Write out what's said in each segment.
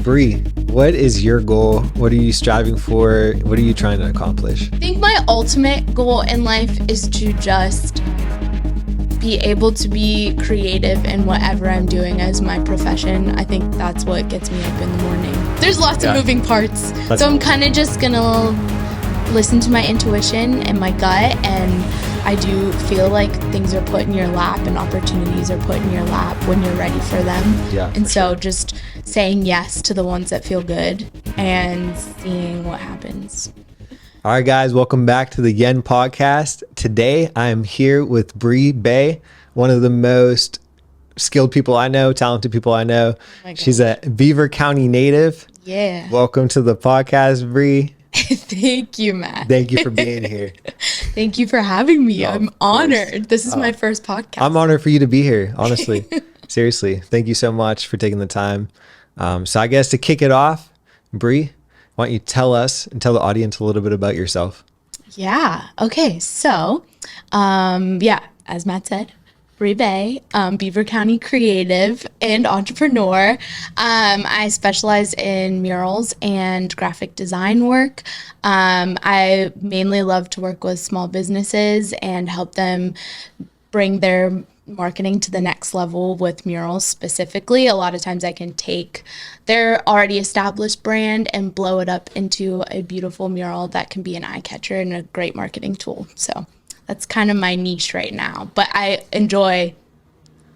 Bree, what is your goal? What are you striving for? What are you trying to accomplish? I think my ultimate goal in life is to just be able to be creative in whatever I'm doing as my profession. I think that's what gets me up in the morning. There's lots of moving parts. So I'm kind of just going to listen to my intuition and my gut, and I do feel like things are put in your lap and opportunities are put in your lap when you're ready for them. Yeah, and so just saying yes to the ones that feel good and seeing what happens. All right, guys, welcome back to the Yen podcast. Today, I am here with Bre Boeh, one of the most skilled people I know, talented people I know. She's a Beaver County native. Yeah. Welcome to the podcast, Bree. Thank you, Matt. Thank you for being here. Thank you for having me. I'm honored. This is my first podcast. I'm honored for you to be here, honestly. Seriously. Thank you so much for taking the time. So I guess to kick it off, Bree, why don't you tell us and tell the audience a little bit about yourself? Yeah. Okay. So, as Matt said, Bre Boeh, Beaver County creative and entrepreneur. I specialize in murals and graphic design work. I mainly love to work with small businesses and help them bring their marketing to the next level with murals specifically. A lot of times I can take their already established brand and blow it up into a beautiful mural that can be an eye catcher and a great marketing tool. So that's kind of my niche right now, but I enjoy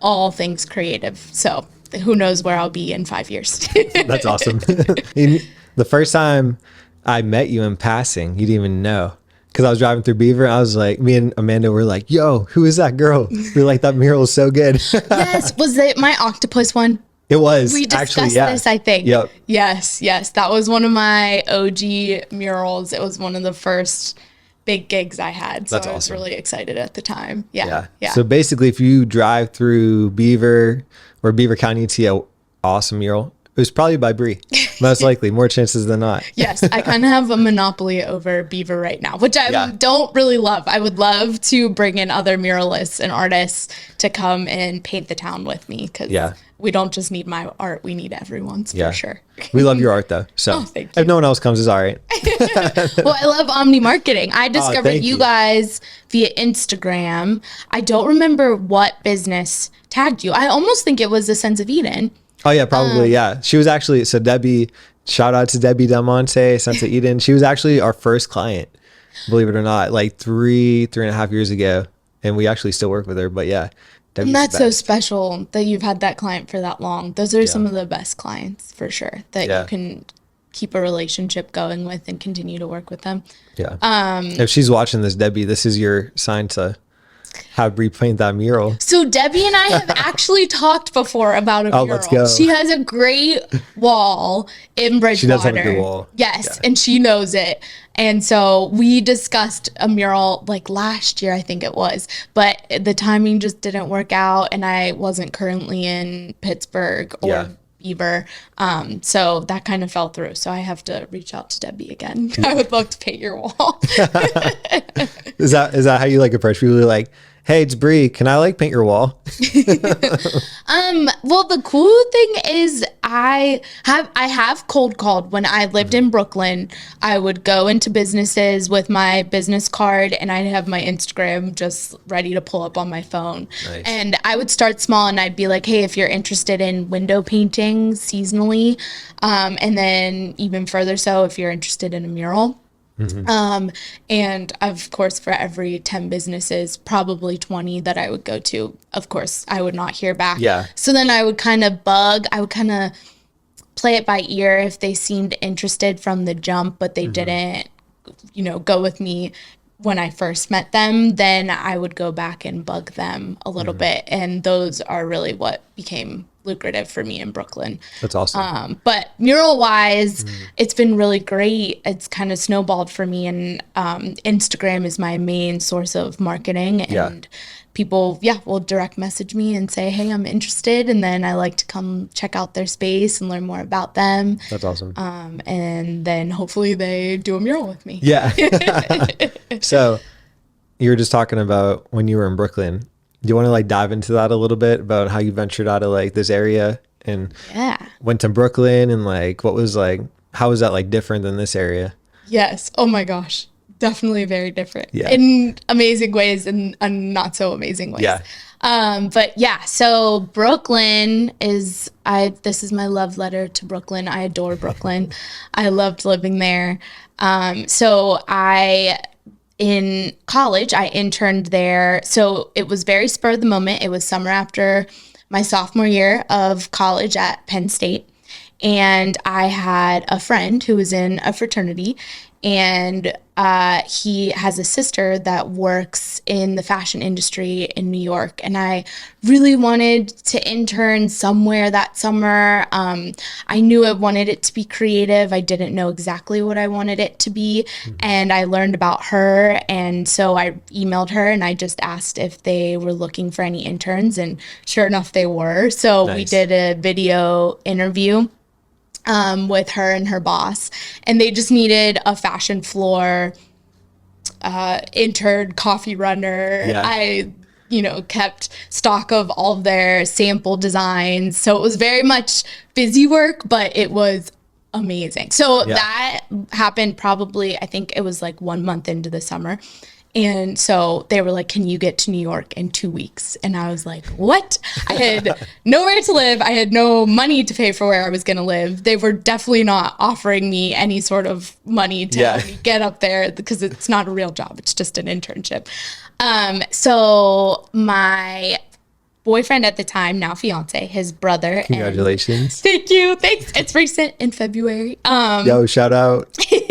all things creative. So who knows where I'll be in 5 years. That's awesome. The first time I met you in passing, you didn't even know. Because I was driving through Beaver, I was like, me and Amanda were like, yo, who is that girl? We were like, that mural is so good. Yes. Was it my octopus one? It was. We discussed actually, yeah. this, I think. Yep. Yes. That was one of my OG murals. It was one of the first big gigs I had. So That's I was awesome. really excited at the time. Yeah. So basically, if you drive through Beaver or Beaver County, you see an awesome mural. It was probably by Bree, most likely, more chances than not. Yes, I kind of have a monopoly over Beaver right now, which I don't really love. I would love to bring in other muralists and artists to come and paint the town with me, because we don't just need my art, we need everyone's for sure. We love your art though, so thank you. If no one else comes, it's all right. Well, I love Omni Marketing. I discovered you guys via Instagram. I don't remember what business tagged you. I almost think it was the Sense of Eden. Oh yeah, probably. Yeah. She was actually, so Debbie, shout out to Debbie Del Monte, Sense of Eden. She was actually our first client, believe it or not, like three and a half years ago. And we actually still work with her, but yeah. Debbie's and that's so special that you've had that client for that long. Those are some of the best clients for sure that you can keep a relationship going with and continue to work with them. Yeah. If she's watching this, Debbie, this is your sign to have Bree paint that mural. So Debbie and I have actually talked before about a mural. Let's go. She has a great wall in Bridgewater. She does have a good wall. Yes, and she knows it. And so we discussed a mural like last year, I think it was, but the timing just didn't work out, and I wasn't currently in Pittsburgh or Beaver. So that kind of fell through. So I have to reach out to Debbie again. I would love to paint your wall. Is that how you like approach people? You're like, hey, it's Bree. Can I like paint your wall? Well, the cool thing is I have cold called. When I lived in Brooklyn, I would go into businesses with my business card and I'd have my Instagram just ready to pull up on my phone. Nice. And I would start small and I'd be like, hey, if you're interested in window painting seasonally, and then even further so if you're interested in a mural. And of course, for every 10 businesses, probably 20 that I would go to, of course, I would not hear back. Yeah. So then I would kind of play it by ear if they seemed interested from the jump, but they didn't, go with me when I first met them. Then I would go back and bug them a little bit. And those are really what became lucrative for me in Brooklyn. That's awesome. But mural wise, it's been really great. It's kind of snowballed for me, and Instagram is my main source of marketing, and people will direct message me and say, hey, I'm interested, and then I like to come check out their space and learn more about them. That's awesome. And then hopefully they do a mural with me. Yeah. So you were just talking about when you were in Brooklyn. Do you want to like dive into that a little bit about how you ventured out of like this area and Yeah. went to Brooklyn, and like, what was like, how was that like different than this area? Yes. Oh my gosh. Definitely very different Yeah. in amazing ways and not so amazing ways. Yeah. But yeah, so Brooklyn this is my love letter to Brooklyn. I adore Brooklyn. I loved living there. In college, I interned there. So it was very spur of the moment. It was summer after my sophomore year of college at Penn State. And I had a friend who was in a fraternity, and he has a sister that works in the fashion industry in New York. And I really wanted to intern somewhere that summer. I knew I wanted it to be creative. I didn't know exactly what I wanted it to be. And I learned about her. And so I emailed her and I just asked if they were looking for any interns. And sure enough, they were. So we did a video interview with her and her boss, and they just needed a fashion floor intern, coffee runner. Yeah. I kept stock of all of their sample designs, so it was very much busy work, but it was amazing. So that happened probably, I think it was like 1 month into the summer. And so they were like, can you get to New York in 2 weeks? And I was like, what? I had nowhere to live. I had no money to pay for where I was going to live. They were definitely not offering me any sort of money to help me get up there, because it's not a real job. It's just an internship. So my boyfriend at the time, now fiance, his brother. Congratulations. Thank you. Thanks. It's recent, in February. Yo, shout out.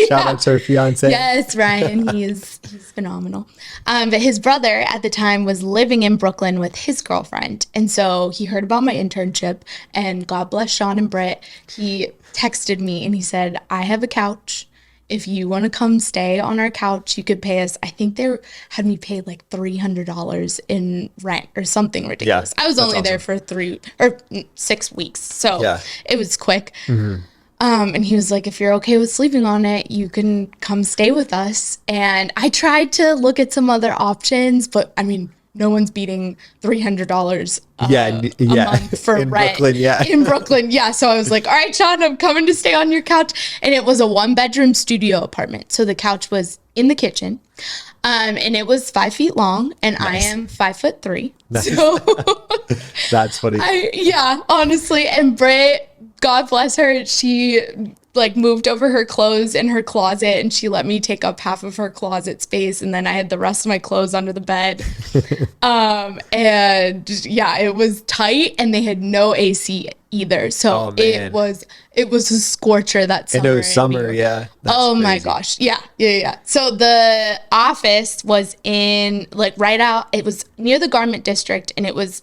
Shout out to her fiance. Yes, Ryan. He's phenomenal. But his brother at the time was living in Brooklyn with his girlfriend. And so he heard about my internship, and God bless Sean and Britt. He texted me and he said, I have a couch. If you want to come stay on our couch, you could pay us. I think they had me pay like $300 in rent or something ridiculous. I was only there for 3 or 6 weeks. So it was quick. And he was like, if you're okay with sleeping on it, you can come stay with us. And I tried to look at some other options, but I mean, no one's beating $300 a month for in rent. Brooklyn, In Brooklyn, So I was like, all right, Sean, I'm coming to stay on your couch. And it was a 1-bedroom studio apartment. So the couch was in the kitchen. And it was 5 feet long, and I am 5'3". Nice. So that's funny. Honestly. And Bre, God bless her, she like moved over her clothes in her closet, and she let me take up half of her closet space, and then I had the rest of my clothes under the bed. And it was tight, and they had no AC either. So it was a scorcher that summer. And it was summer, That's my gosh. Yeah. So the office was in it was near the garment district, and it was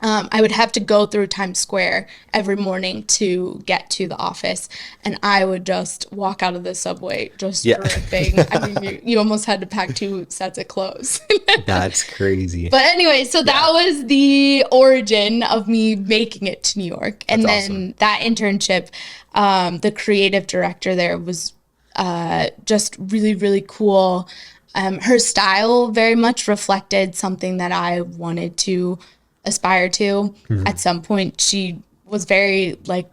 I would have to go through Times Square every morning to get to the office, and I would just walk out of the subway just dripping. I mean, you almost had to pack 2 sets of clothes. That's crazy. But anyway, so that was the origin of me making it to New York. And then that internship, the creative director there was just really, really cool. Her style very much reflected something that I wanted to aspire to. At some point, she was very like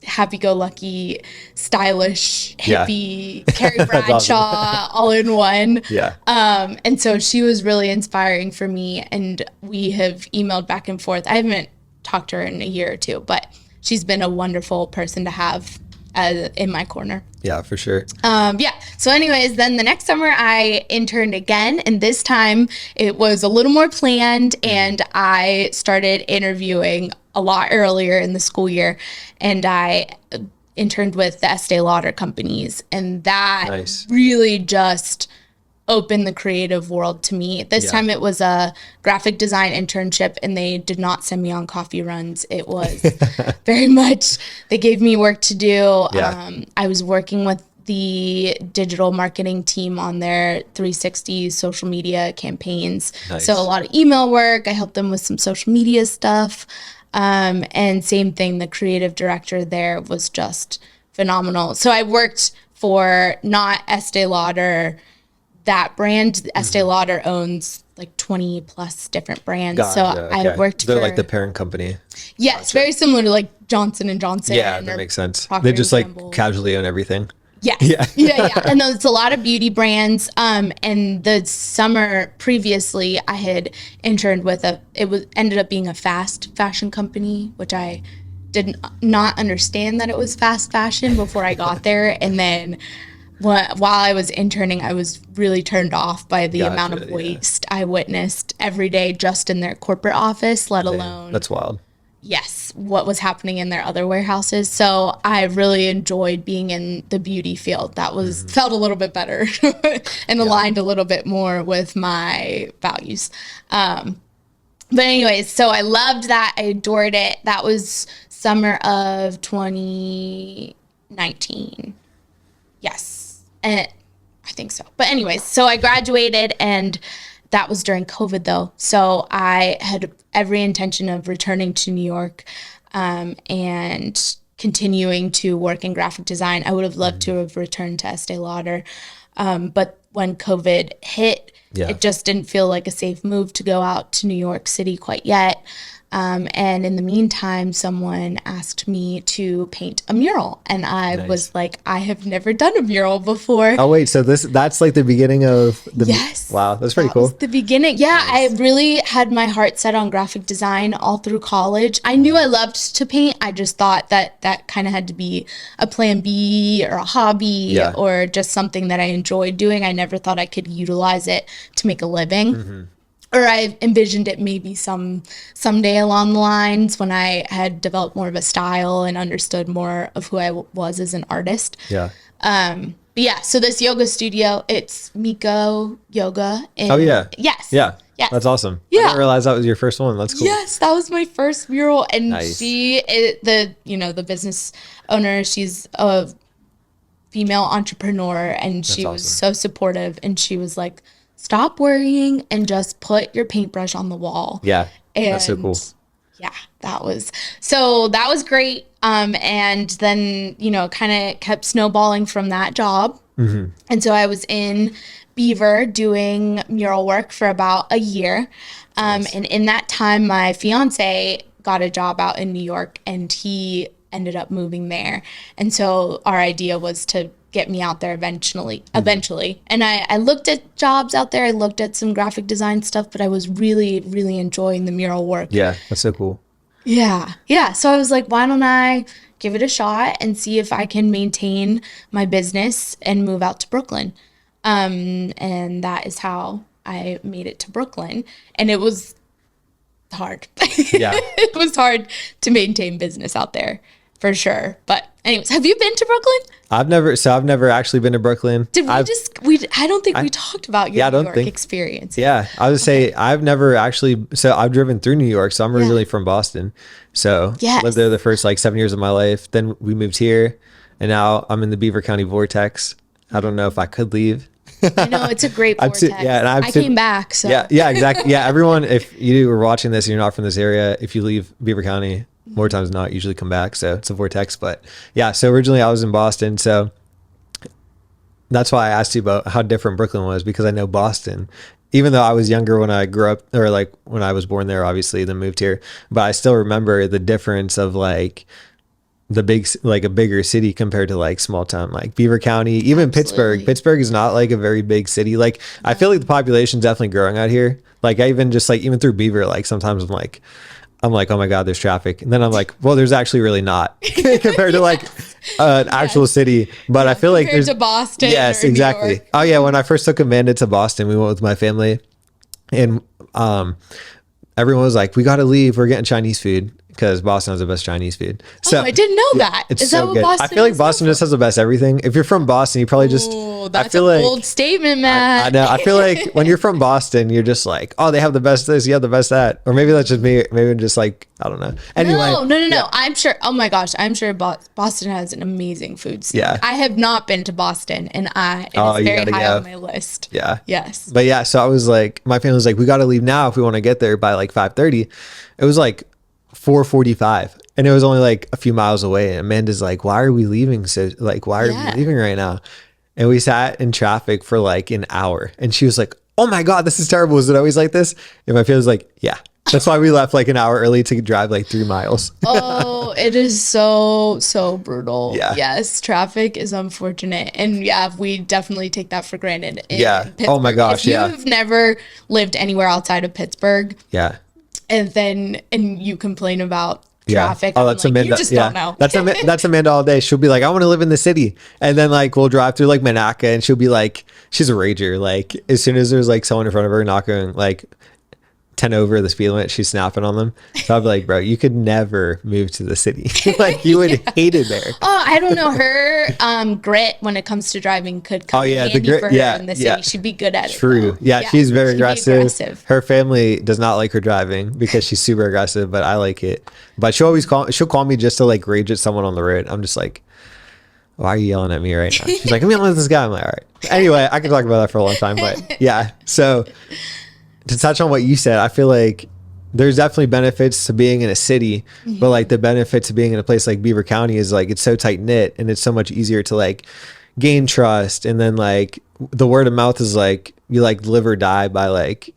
happy-go-lucky, stylish, hippie, Carrie Bradshaw, all in one. And so she was really inspiring for me, and we have emailed back and forth. I haven't talked to her in a year or two, but she's been a wonderful person to have in my corner. Yeah, for sure. So anyways, then the next summer I interned again, and this time it was a little more planned, and I started interviewing a lot earlier in the school year, and I interned with the Estee Lauder companies, and that really just opened the creative world to me. This time it was a graphic design internship, and they did not send me on coffee runs. It was very much, they gave me work to do. I was working with the digital marketing team on their 360 social media campaigns. So a lot of email work. I helped them with some social media stuff. And same thing, the creative director there was just phenomenal. So I worked for not Estee Lauder, that brand. Estee Lauder owns like 20 plus different brands. Gotcha, So okay. I worked They're for, like the parent company. yes, very similar to like Johnson and Johnson. Yeah, that or makes sense. Procter They and just like Gamble. casually own everything. Yeah. Yeah. Yeah. And it's a lot of beauty brands. And the summer previously I had interned with ended up being a fast fashion company, which I did not understand that it was fast fashion before I got there. And then while I was interning, I was really turned off by the amount of Gotcha, yeah. waste I witnessed every day just in their corporate office, let alone That's wild. yes, what was happening in their other warehouses. So I really enjoyed being in the beauty field. That was felt a little bit better and aligned a little bit more with my values. But anyways, so I loved that. I adored it. That was summer of 2019. Yes. And I think so. But anyways, so I graduated, and that was during COVID though. So I had every intention of returning to New York and continuing to work in graphic design. I would have loved to have returned to Estee Lauder. But when COVID hit, it just didn't feel like a safe move to go out to New York City quite yet. And in the meantime, someone asked me to paint a mural, and I was like, I have never done a mural before. Oh wait, so that's like the beginning of the Yes. Wow, that's pretty That cool. was the beginning. Yeah, I really had my heart set on graphic design all through college. I knew I loved to paint. I just thought that kind of had to be a plan B or a hobby or just something that I enjoyed doing. I never thought I could utilize it to make a living. Or I envisioned it maybe someday along the lines when I had developed more of a style and understood more of who I was as an artist. Yeah. But yeah, so this yoga studio, it's Miko Yoga. And Oh yeah. Yes. Yeah. Yes. That's awesome. I Yeah. didn't realize that was your first one. That's cool. Yes, that was my first mural, and Nice. the business owner, she's a female entrepreneur, and she was awesome. so supportive, and she was like, stop worrying and just put your paintbrush on the wall. Yeah. And That's so cool. yeah, that was great. And then, kind of kept snowballing from that job. And so I was in Beaver doing mural work for about a year. And in that time, my fiance got a job out in New York, and he ended up moving there. And so our idea was to get me out there eventually. And I looked at jobs out there. I looked at some graphic design stuff, but I was really, really enjoying the mural work. Yeah, that's so cool. Yeah. Yeah. So I was like, why don't I give it a shot and see if I can maintain my business and move out to Brooklyn. And that is how I made it to Brooklyn. And it was hard. Yeah. It was hard to maintain business out there for sure. But anyways, have you been to Brooklyn? I've never actually been to Brooklyn. Did I don't think we talked about your New York experience. Yeah, I would say I've never actually. So I've driven through New York. So I'm originally from Boston. So lived there the first like 7 years of my life. Then we moved here, and now I'm in the Beaver County vortex. I don't know if I could leave. I know it's a great vortex. And I came back. So yeah, exactly. Yeah, everyone, if you were watching this and you're not from this area, if you leave Beaver County, more times than not, usually come back. So it's a vortex. But yeah, so originally I was in Boston. So that's why I asked you about how different Brooklyn was, because I know Boston, even though I was younger when I grew up, or like when I was born there, obviously, then moved here. But I still remember the difference of like a bigger city compared to like small town, like Beaver County, even Pittsburgh. Pittsburgh is not like a very big city. Like I feel like the population's definitely growing out here. Like I even just like, even through Beaver, like sometimes I'm like, oh my God, there's traffic. And then I'm like, well, there's actually really not compared to like an actual city. But I feel like compared to Boston. Yes, or exactly. New York. Oh yeah. When I first took Amanda to Boston, we went with my family, and everyone was like, we got to leave. We're getting Chinese food, because Boston has the best Chinese food. So I didn't know that. Is that what Boston? I feel like Boston just has the best everything. If you're from Boston, you probably just. Oh, that's a bold statement, man. I know. I feel like when you're from Boston, you're just like, oh, they have the best this, you have the best that, or maybe that's just me. Maybe I'm just like, I don't know. Anyway, no. Yeah. I'm sure. Oh my gosh, I'm sure Boston has an amazing food scene. Yeah. I have not been to Boston, and it's very high on my list. Yeah. Yes. But yeah, so I was like, my family was like, we got to leave now if we want to get there by like 5:30. It was like 4:45, and it was only like a few miles away. And Amanda's like, why are we leaving? So like, why are we leaving right now? And we sat in traffic for like an hour, and she was like, oh my God, this is terrible. Is it always like this? And my fiance's like, yeah. That's why we left like an hour early to drive like 3 miles. Oh, it is so brutal. Yeah. Yes, traffic is unfortunate. And yeah, we definitely take that for granted in Yeah. Pittsburgh. Oh my gosh, if yeah. you've never lived anywhere outside of Pittsburgh Yeah. and you complain about Yeah. traffic, Oh, I'm that's like, Amanda. you just don't know. That's Amanda all day. She'll be like, I want to live in the city. And then like we'll drive through like Monaca and she'll be like, she's a rager. Like as soon as there's like someone in front of her knocking like 10 over the speed limit, she's snapping on them. So I'll be like, bro, you could never move to the city. Like you would hate it there. Oh, I don't know. Her grit when it comes to driving could come Oh, yeah, the handy grit- for her yeah, in the yeah. city. She'd be good at it. True. though. Yeah, she's very she'd be aggressive. Her family does not like her driving because she's super aggressive, but I like it. But she'll call me just to like rage at someone on the road. I'm just like, why are you yelling at me right now? She's like, I'm yelling at this guy. I'm like, all right. Anyway, I could talk about that for a long time, but yeah. So to touch on what you said, I feel like there's definitely benefits to being in a city, but like the benefits of being in a place like Beaver County is like it's so tight knit and it's so much easier to like gain trust. And then like the word of mouth is like you like live or die by like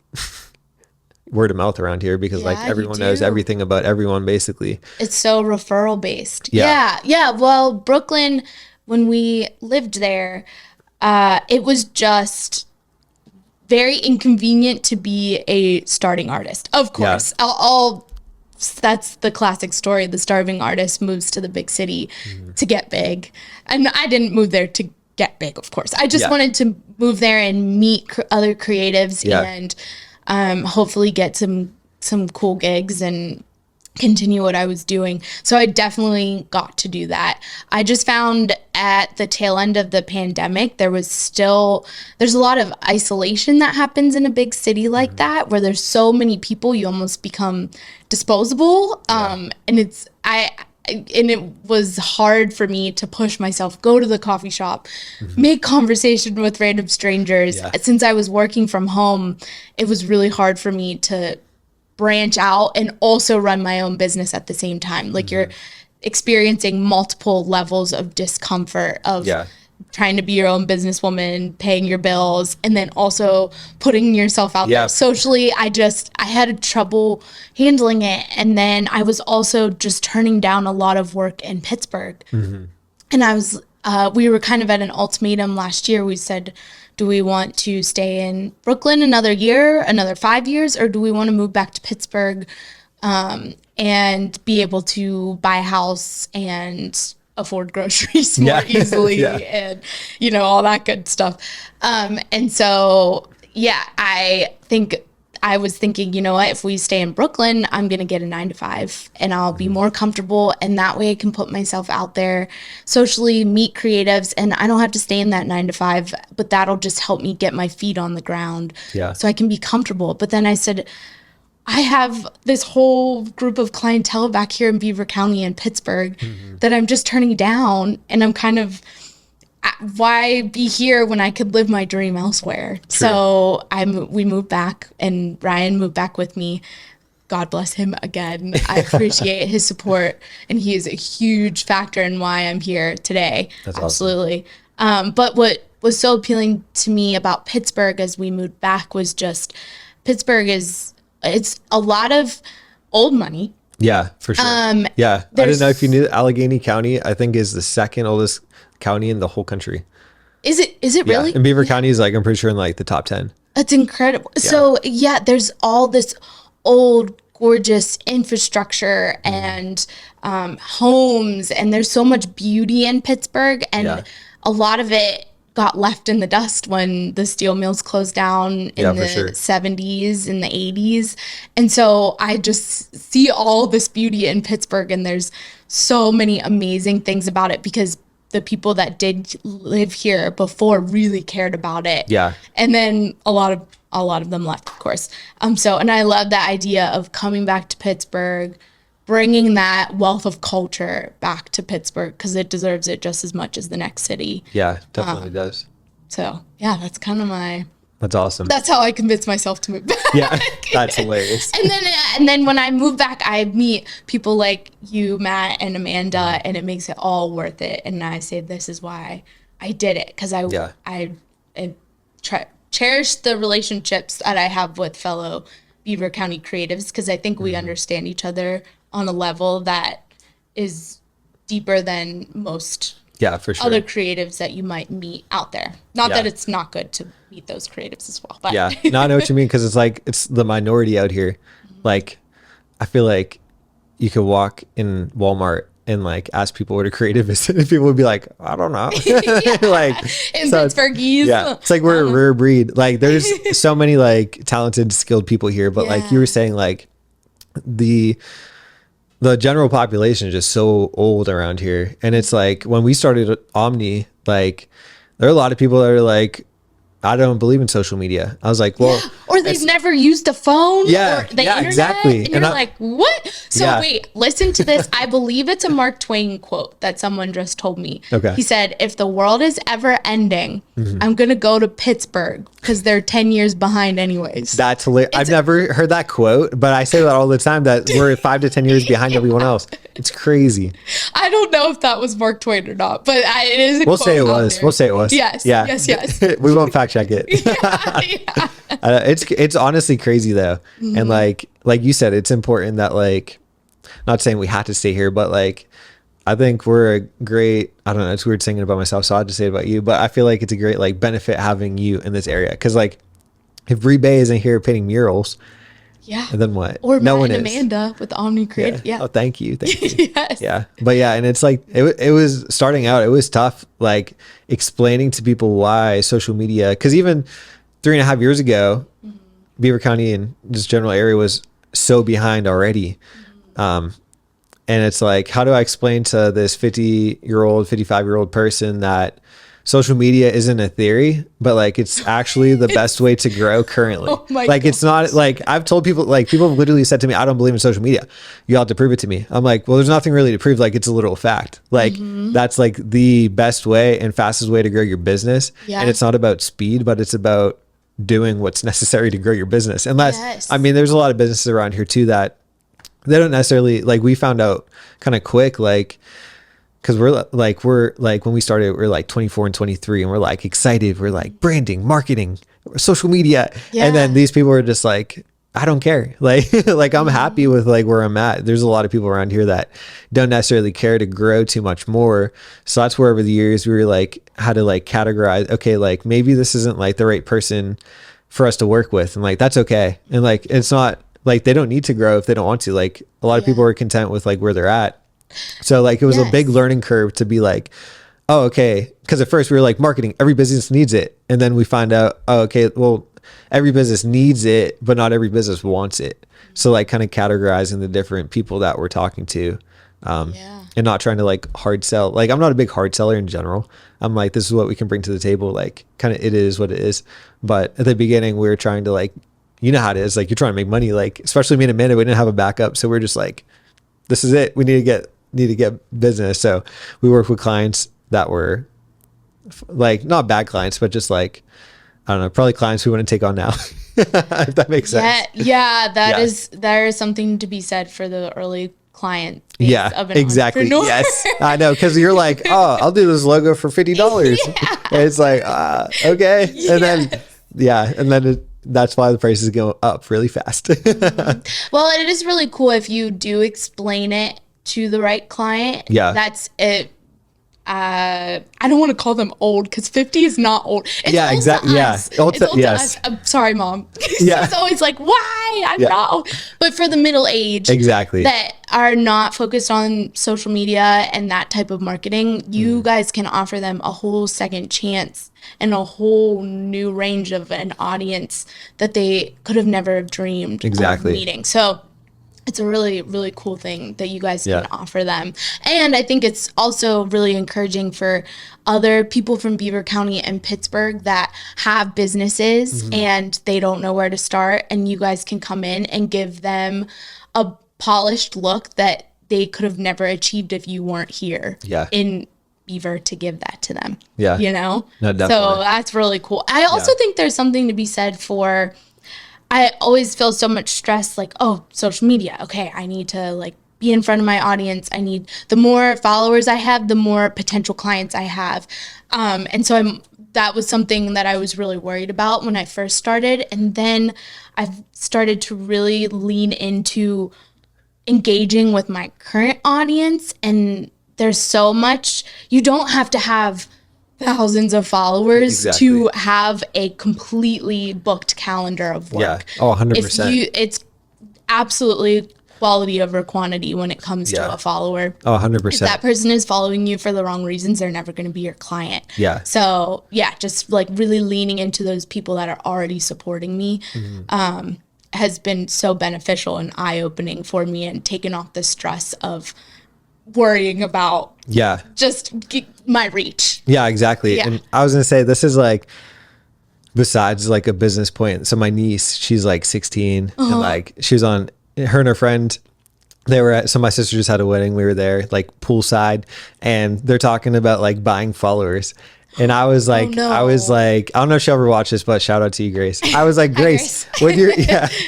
word of mouth around here because like Yeah, you everyone knows do. everything about everyone basically. It's so referral based. Yeah. Yeah. Well, Brooklyn, when we lived there, it was just very inconvenient to be a starting artist. Of course, that's the classic story. The starving artist moves to the big city to get big. And I didn't move there to get big, of course. I just wanted to move there and meet other creatives and hopefully get some cool gigs and continue what I was doing. So I definitely got to do that. I just found at the tail end of the pandemic, there's a lot of isolation that happens in a big city like that, where there's so many people, you almost become disposable. And it was hard for me to push myself, go to the coffee shop, make conversation with random strangers. Since I was working from home, it was really hard for me to branch out and also run my own business at the same time. Like you're experiencing multiple levels of discomfort of trying to be your own businesswoman, paying your bills, and then also putting yourself out there socially. I had trouble handling it. And then I was also just turning down a lot of work in Pittsburgh. And we were kind of at an ultimatum last year. We said, do we want to stay in Brooklyn another year, another 5 years, or do we want to move back to Pittsburgh and be able to buy a house and afford groceries more easily and, all that good stuff. And so, I was thinking, you know what, if we stay in Brooklyn, I'm going to get a 9-to-5 and I'll be more comfortable. And that way I can put myself out there socially, meet creatives, and I don't have to stay in that 9-to-5, but that'll just help me get my feet on the ground so I can be comfortable. But then I said, I have this whole group of clientele back here in Beaver County and Pittsburgh that I'm just turning down. And I'm kind of, why be here when I could live my dream elsewhere? True. So we moved back and Ryan moved back with me. God bless him again. I appreciate his support. And he is a huge factor in why I'm here today. That's absolutely. Awesome. But what was so appealing to me about Pittsburgh as we moved back was just Pittsburgh it's a lot of old money. Yeah, for sure. I didn't know if you knew Allegheny County, I think, is the second oldest county in the whole country. Is it really? And Beaver County is like, I'm pretty sure in like the top 10. That's incredible. Yeah. So there's all this old, gorgeous infrastructure and homes, and there's so much beauty in Pittsburgh, and a lot of it got left in the dust when the steel mills closed down in the 70s and the 80s. And so I just see all this beauty in Pittsburgh, and there's so many amazing things about it because the people that did live here before really cared about it. Yeah. And then a lot of them left, of course. And I love that idea of coming back to Pittsburgh, bringing that wealth of culture back to Pittsburgh because it deserves it just as much as the next city. Yeah, definitely does. So that's kind of that's awesome. That's how I convinced myself to move back. Yeah, that's hilarious. And then when I move back, I meet people like you, Matt, and Amanda, and it makes it all worth it. And I say, this is why I did it, because cherish the relationships that I have with fellow Beaver County creatives, because I think we understand each other on a level that is deeper than most for sure. other creatives that you might meet out there. Not that it's not good to meet those creatives as well. But No, I know what you mean, because it's like it's the minority out here. Like, I feel like you could walk in Walmart and like ask people what a creative is, and people would be like, I don't know. Like in Pittsburghs. Yeah, it's like we're a rare breed. Like, there's so many like talented, skilled people here, but like you were saying, like the general population is just so old around here. And it's like when we started Omni, like there are a lot of people that are like, I don't believe in social media. I was like, well, or they've never used a phone or the internet. Exactly. And you're like, what? So wait, listen to this. I believe it's a Mark Twain quote that someone just told me. Okay. He said, if the world is ever ending, I'm going to go to Pittsburgh because they're 10 years behind anyways. That's hilarious. I've never heard that quote, but I say that all the time, that we're 5 to 10 years behind everyone else. It's crazy. I don't know if that was Mark Twain or not, but it is a We'll quote say it out was. there. We'll say it was. Yes. Yeah. Yes. We won't fact check it. It's honestly crazy though. And like you said, it's important that, like, not saying we have to stay here, but like, I think we're a great, I don't know, it's weird saying it about myself, so I'll just say it about you, but I feel like it's a great like benefit having you in this area. Cause like if Bre Boeh isn't here painting murals, and then what? Or no Matt one and is. Amanda with Omni Creative. Yeah. Oh, thank you. Yes. Yeah. But yeah, and it's like it was starting out, it was tough, like explaining to people why social media, because even 3.5 years ago, Beaver County and this general area was so behind already. And it's like, how do I explain to this 50-year-old, 55-year-old person that social media isn't a theory, but like it's actually the best way to grow currently? Oh my like, gosh. it's not like, I've told people, like people have literally said to me, I don't believe in social media. You have to prove it to me. I'm like, well, there's nothing really to prove. Like, it's a literal fact. Like that's like the best way and fastest way to grow your business. And it's not about speed, but it's about doing what's necessary to grow your business. Unless, I mean, there's a lot of businesses around here too that they don't necessarily, like, we found out kind of quick, like, because we're like when we started, we're like 24 and 23 and we're like excited. We're like branding, marketing, social media. And then these people are just like, I don't care. Like, like I'm happy with like where I'm at. There's a lot of people around here that don't necessarily care to grow too much more. So that's where over the years we were like, how to like categorize, okay, like maybe this isn't like the right person for us to work with. And like, that's okay. And like, it's not like they don't need to grow if they don't want to. Like a lot of people are content with like where they're at. So like it was a big learning curve to be like, oh, okay. Because at first we were like, marketing, every business needs it. And then we find out, oh, okay, well, every business needs it, but not every business wants it. So like kind of categorizing the different people that we're talking to, and not trying to like hard sell. Like I'm not a big hard seller in general. I'm like, this is what we can bring to the table. Like kind of it is what it is. But at the beginning we were trying to like, you know how it is. Like you're trying to make money, like especially me and Amanda, we didn't have a backup. So we're just like, this is it. We need to get business. So we work with clients that were like not bad clients, but just like, I don't know, probably clients we want to take on now. If that makes sense. There is something to be said for the early client base of an exactly. entrepreneur. Yes, I know, because you're like, oh, I'll do this logo for $50. And it's like, okay, and then that's why the prices go up really fast. Well, it is really cool if you do explain it to the right client. That's it. I don't want to call them old because 50 is not old. It's exactly. It's old to us. I'm sorry, Mom. It's always like, why? I know. But for the middle age, that are not focused on social media and that type of marketing, you guys can offer them a whole second chance and a whole new range of an audience that they could have never dreamed of meeting. So it's a really, really cool thing that you guys can offer them. And I think it's also really encouraging for other people from Beaver County and Pittsburgh that have businesses and they don't know where to start. And you guys can come in and give them a polished look that they could have never achieved if you weren't here in Beaver to give that to them. You know? No, definitely. So that's really cool. I also think there's something to be said for, I always feel so much stress, like, oh, social media. Okay, I need to like be in front of my audience. I need, the more followers I have, the more potential clients I have. And so that was something that I was really worried about when I first started. And then I've started to really lean into engaging with my current audience. And there's so much, you don't have to have thousands of followers to have a completely booked calendar of work. Yeah. Oh, 100%. It's absolutely quality over quantity when it comes to a follower. Oh, 100%. If that person is following you for the wrong reasons, they're never going to be your client. Yeah. So yeah, just like really leaning into those people that are already supporting me has been so beneficial and eye-opening for me, and taken off the stress of worrying about just my reach. Yeah, exactly. Yeah. And I was gonna say, this is like, besides like a business point. So my niece, she's like 16 and like she was on, her and her friend, they were at, so my sister just had a wedding, we were there like poolside, and they're talking about like buying followers. And I was like, I don't know if she'll ever watch this, but shout out to you, Grace. I was like, Grace, would you,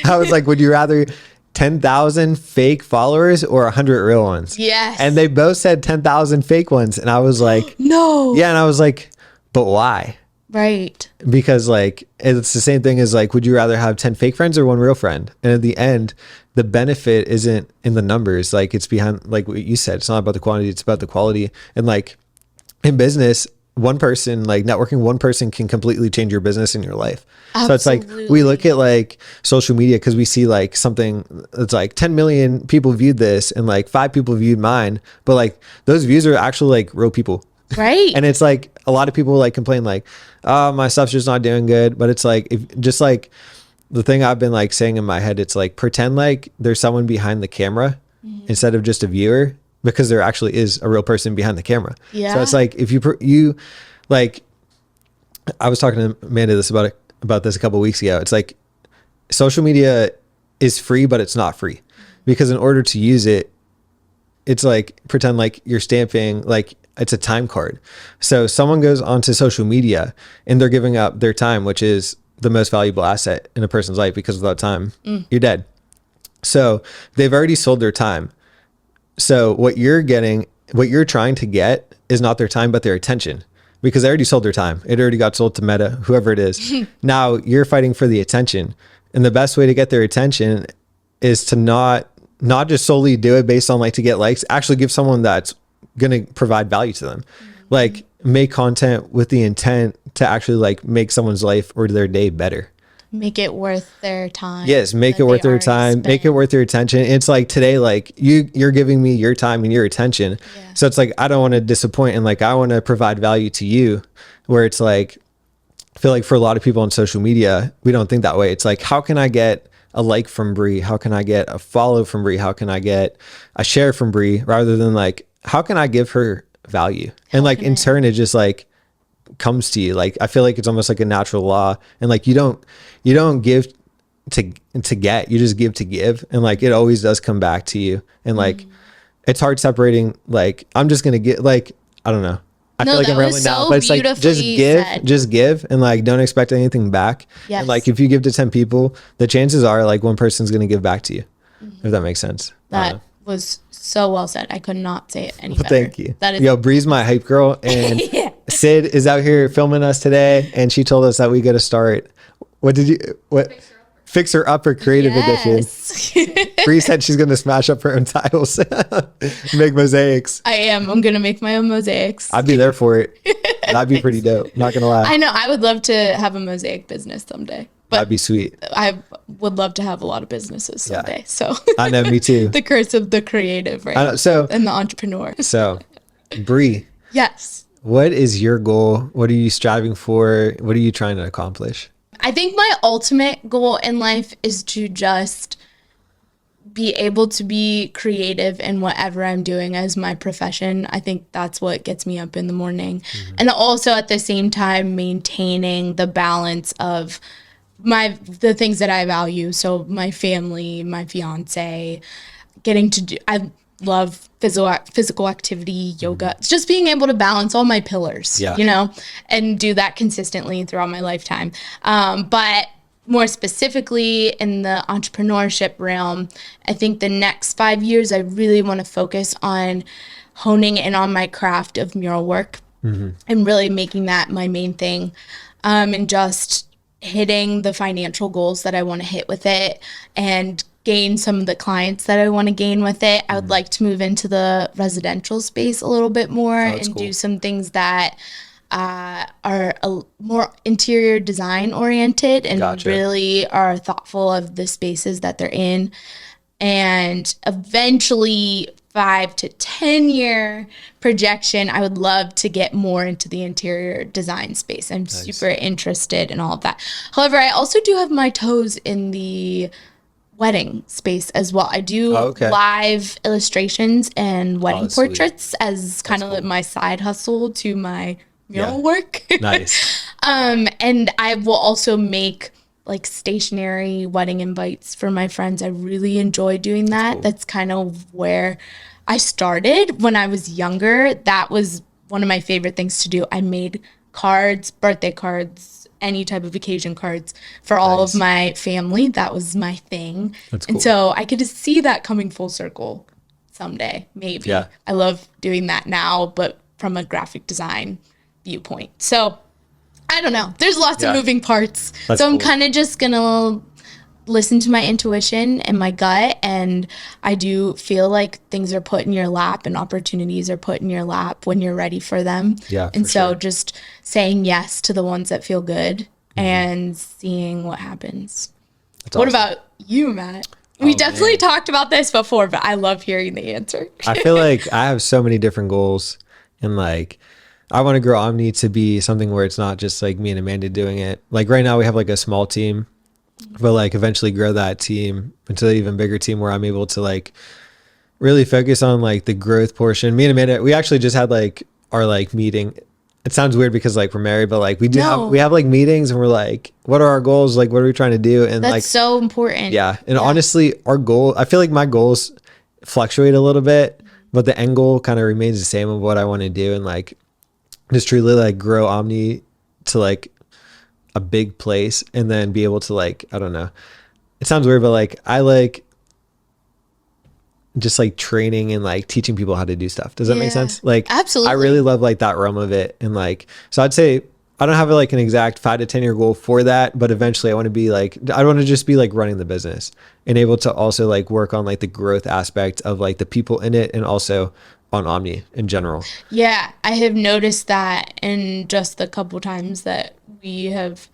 I was like, would you rather 10,000 fake followers or 100 real ones? Yes. And they both said 10,000 fake ones. And I was like, no. Yeah. And I was like, but why? Right. Because like, it's the same thing as like, would you rather have 10 fake friends or one real friend? And at the end, the benefit isn't in the numbers. Like, it's behind, like what you said, it's not about the quantity, it's about the quality. And like in business, one person, like networking, one person can completely change your business and your life. Absolutely. So it's like, we look at like social media because we see like something that's like 10 million people viewed this and like 5 people viewed mine, but like those views are actually like real people. Right. And it's like a lot of people like complain like, oh, my stuff's just not doing good. But it's like, if just like the thing I've been like saying in my head, it's like, pretend like there's someone behind the camera instead of just a viewer, because there actually is a real person behind the camera. Yeah. So it's like, if you like, I was talking to Amanda about this a couple of weeks ago. It's like, social media is free, but it's not free, because in order to use it, it's like, pretend like you're stamping, like it's a time card. So someone goes onto social media and they're giving up their time, which is the most valuable asset in a person's life, because without time, you're dead. So they've already sold their time. So what you're trying to get is not their time, but their attention, because they already sold their time. It already got sold to Meta, whoever it is. Now you're fighting for the attention. And the best way to get their attention is to not just solely do it based on like to get likes, actually give someone that's going to provide value to them. Like, make content with the intent to actually like make someone's life or their day better. Make it worth their time. Yes, make it worth their time. Make it worth their attention. It's like, today, like you're giving me your time and your attention. Yeah. So it's like, I don't want to disappoint, and like I want to provide value to you. Where it's like, I feel like for a lot of people on social media, we don't think that way. It's like, how can I get a like from Bree? How can I get a follow from Bree? How can I get a share from Bree? Rather than like, how can I give her value? And like in turn, it just like comes to you. Like, I feel like it's almost like a natural law. And like, you don't give to get, you just give to give. And like, it always does come back to you. And like, it's hard separating, like, I'm just going to get, like, I don't know. I feel like I'm rambling now, but it's like, just give and like, don't expect anything back. Yes. And like, if you give to 10 people, the chances are like one person's going to give back to you. If that makes sense. That was so well said. I could not say it any better. Thank you. That is, yo, Bree's my hype girl, and Sid is out here filming us today, and she told us that we got to start. Fixer Upper Creative Edition. Bree said she's going to smash up her own tiles, make mosaics. I am. I'm going to make my own mosaics. I'd be there for it. That'd be pretty dope. Not going to lie. I know. I would love to have a mosaic business someday. But that'd be sweet. I would love to have a lot of businesses someday. Yeah. So I know, me too. The curse of the creative, right? And the entrepreneur. So, Bree. Yes. What is your goal? What are you striving for? What are you trying to accomplish? I think my ultimate goal in life is to just be able to be creative in whatever I'm doing as my profession. I think that's what gets me up in the morning. Mm-hmm. And also at the same time, maintaining the balance of the things that I value. So my family, my fiance, I love physical activity, yoga. It's just being able to balance all my pillars, and do that consistently throughout my lifetime. But more specifically in the entrepreneurship realm, I think the next 5 years, I really want to focus on honing in on my craft of mural work and really making that my main thing, and just hitting the financial goals that I want to hit with it and gain some of the clients that I want to gain with it. I would like to move into the residential space a little bit more and cool. do some things that are more interior design oriented and Gotcha. really are thoughtful of the spaces that they're in. And eventually, 5 to 10 year projection, I would love to get more into the interior design space. I'm super interested in all of that. However, I also do have my toes in the wedding space as well. I do live illustrations and wedding portraits as kind of my side hustle to my mural work. Nice. And I will also make like stationary wedding invites for my friends. I really enjoy doing that. That's kind of where I started when I was younger. That was one of my favorite things to do. I made cards, birthday cards, any type of occasion cards for all of my family. That was my thing. That's cool. And so I could just see that coming full circle someday, maybe. Yeah. I love doing that now, but from a graphic design viewpoint. So I don't know. There's lots of moving parts. That's so I'm cool. kind of just going to listen to my intuition and my gut. And I do feel like things are put in your lap and opportunities are put in your lap when you're ready for them. Yeah. And for so sure. just saying yes to the ones that feel good and seeing what happens. That's What awesome. about you, Matt? We definitely talked about this before, but I love hearing the answer. I feel like I have so many different goals, and like I want to grow Omni to be something where it's not just like me and Amanda doing it. Like right now we have like a small team, but like eventually grow that team into an even bigger team where I'm able to like really focus on like the growth portion. Me and Amanda, we actually just had like our like meeting. It sounds weird because like we're married, but like we have like meetings and we're like, what are our goals? Like, what are we trying to do? And That's like, so important. yeah. And honestly, our goal, I feel like my goals fluctuate a little bit, but the end goal kind of remains the same of what I want to do. And like, just truly like grow Omni to like a big place and then be able to like, I don't know. It sounds weird, but like, I like just like training and like teaching people how to do stuff. Does that make sense? Like, absolutely. I really love like that realm of it. And like, so I'd say I don't have like an exact 5 to 10 year goal for that, but eventually I want to be like, I want to just be like running the business and able to also like work on like the growth aspect of like the people in it and also on Omni in general. Yeah, I have noticed that in just the couple times that we have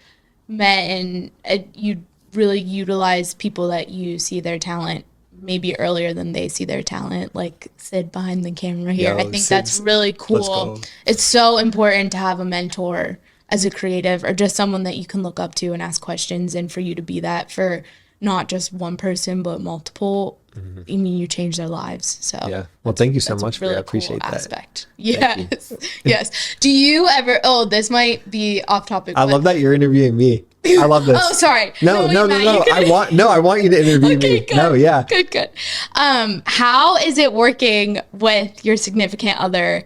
met, and you really utilize people that you see their talent maybe earlier than they see their talent, like Sid behind the camera here. I think that's really cool. It's so important to have a mentor as a creative or just someone that you can look up to and ask questions, and for you to be that for not just one person but multiple. I mean, you change their lives. So yeah. Well, thank you so that's much. a really I appreciate cool that. aspect. Yes. Yes. Do you ever? Oh, this might be off topic. I love that you're interviewing me. I love this. Oh, sorry. No. Matt, I want you to interview me. Good. No, yeah. Good. How is it working with your significant other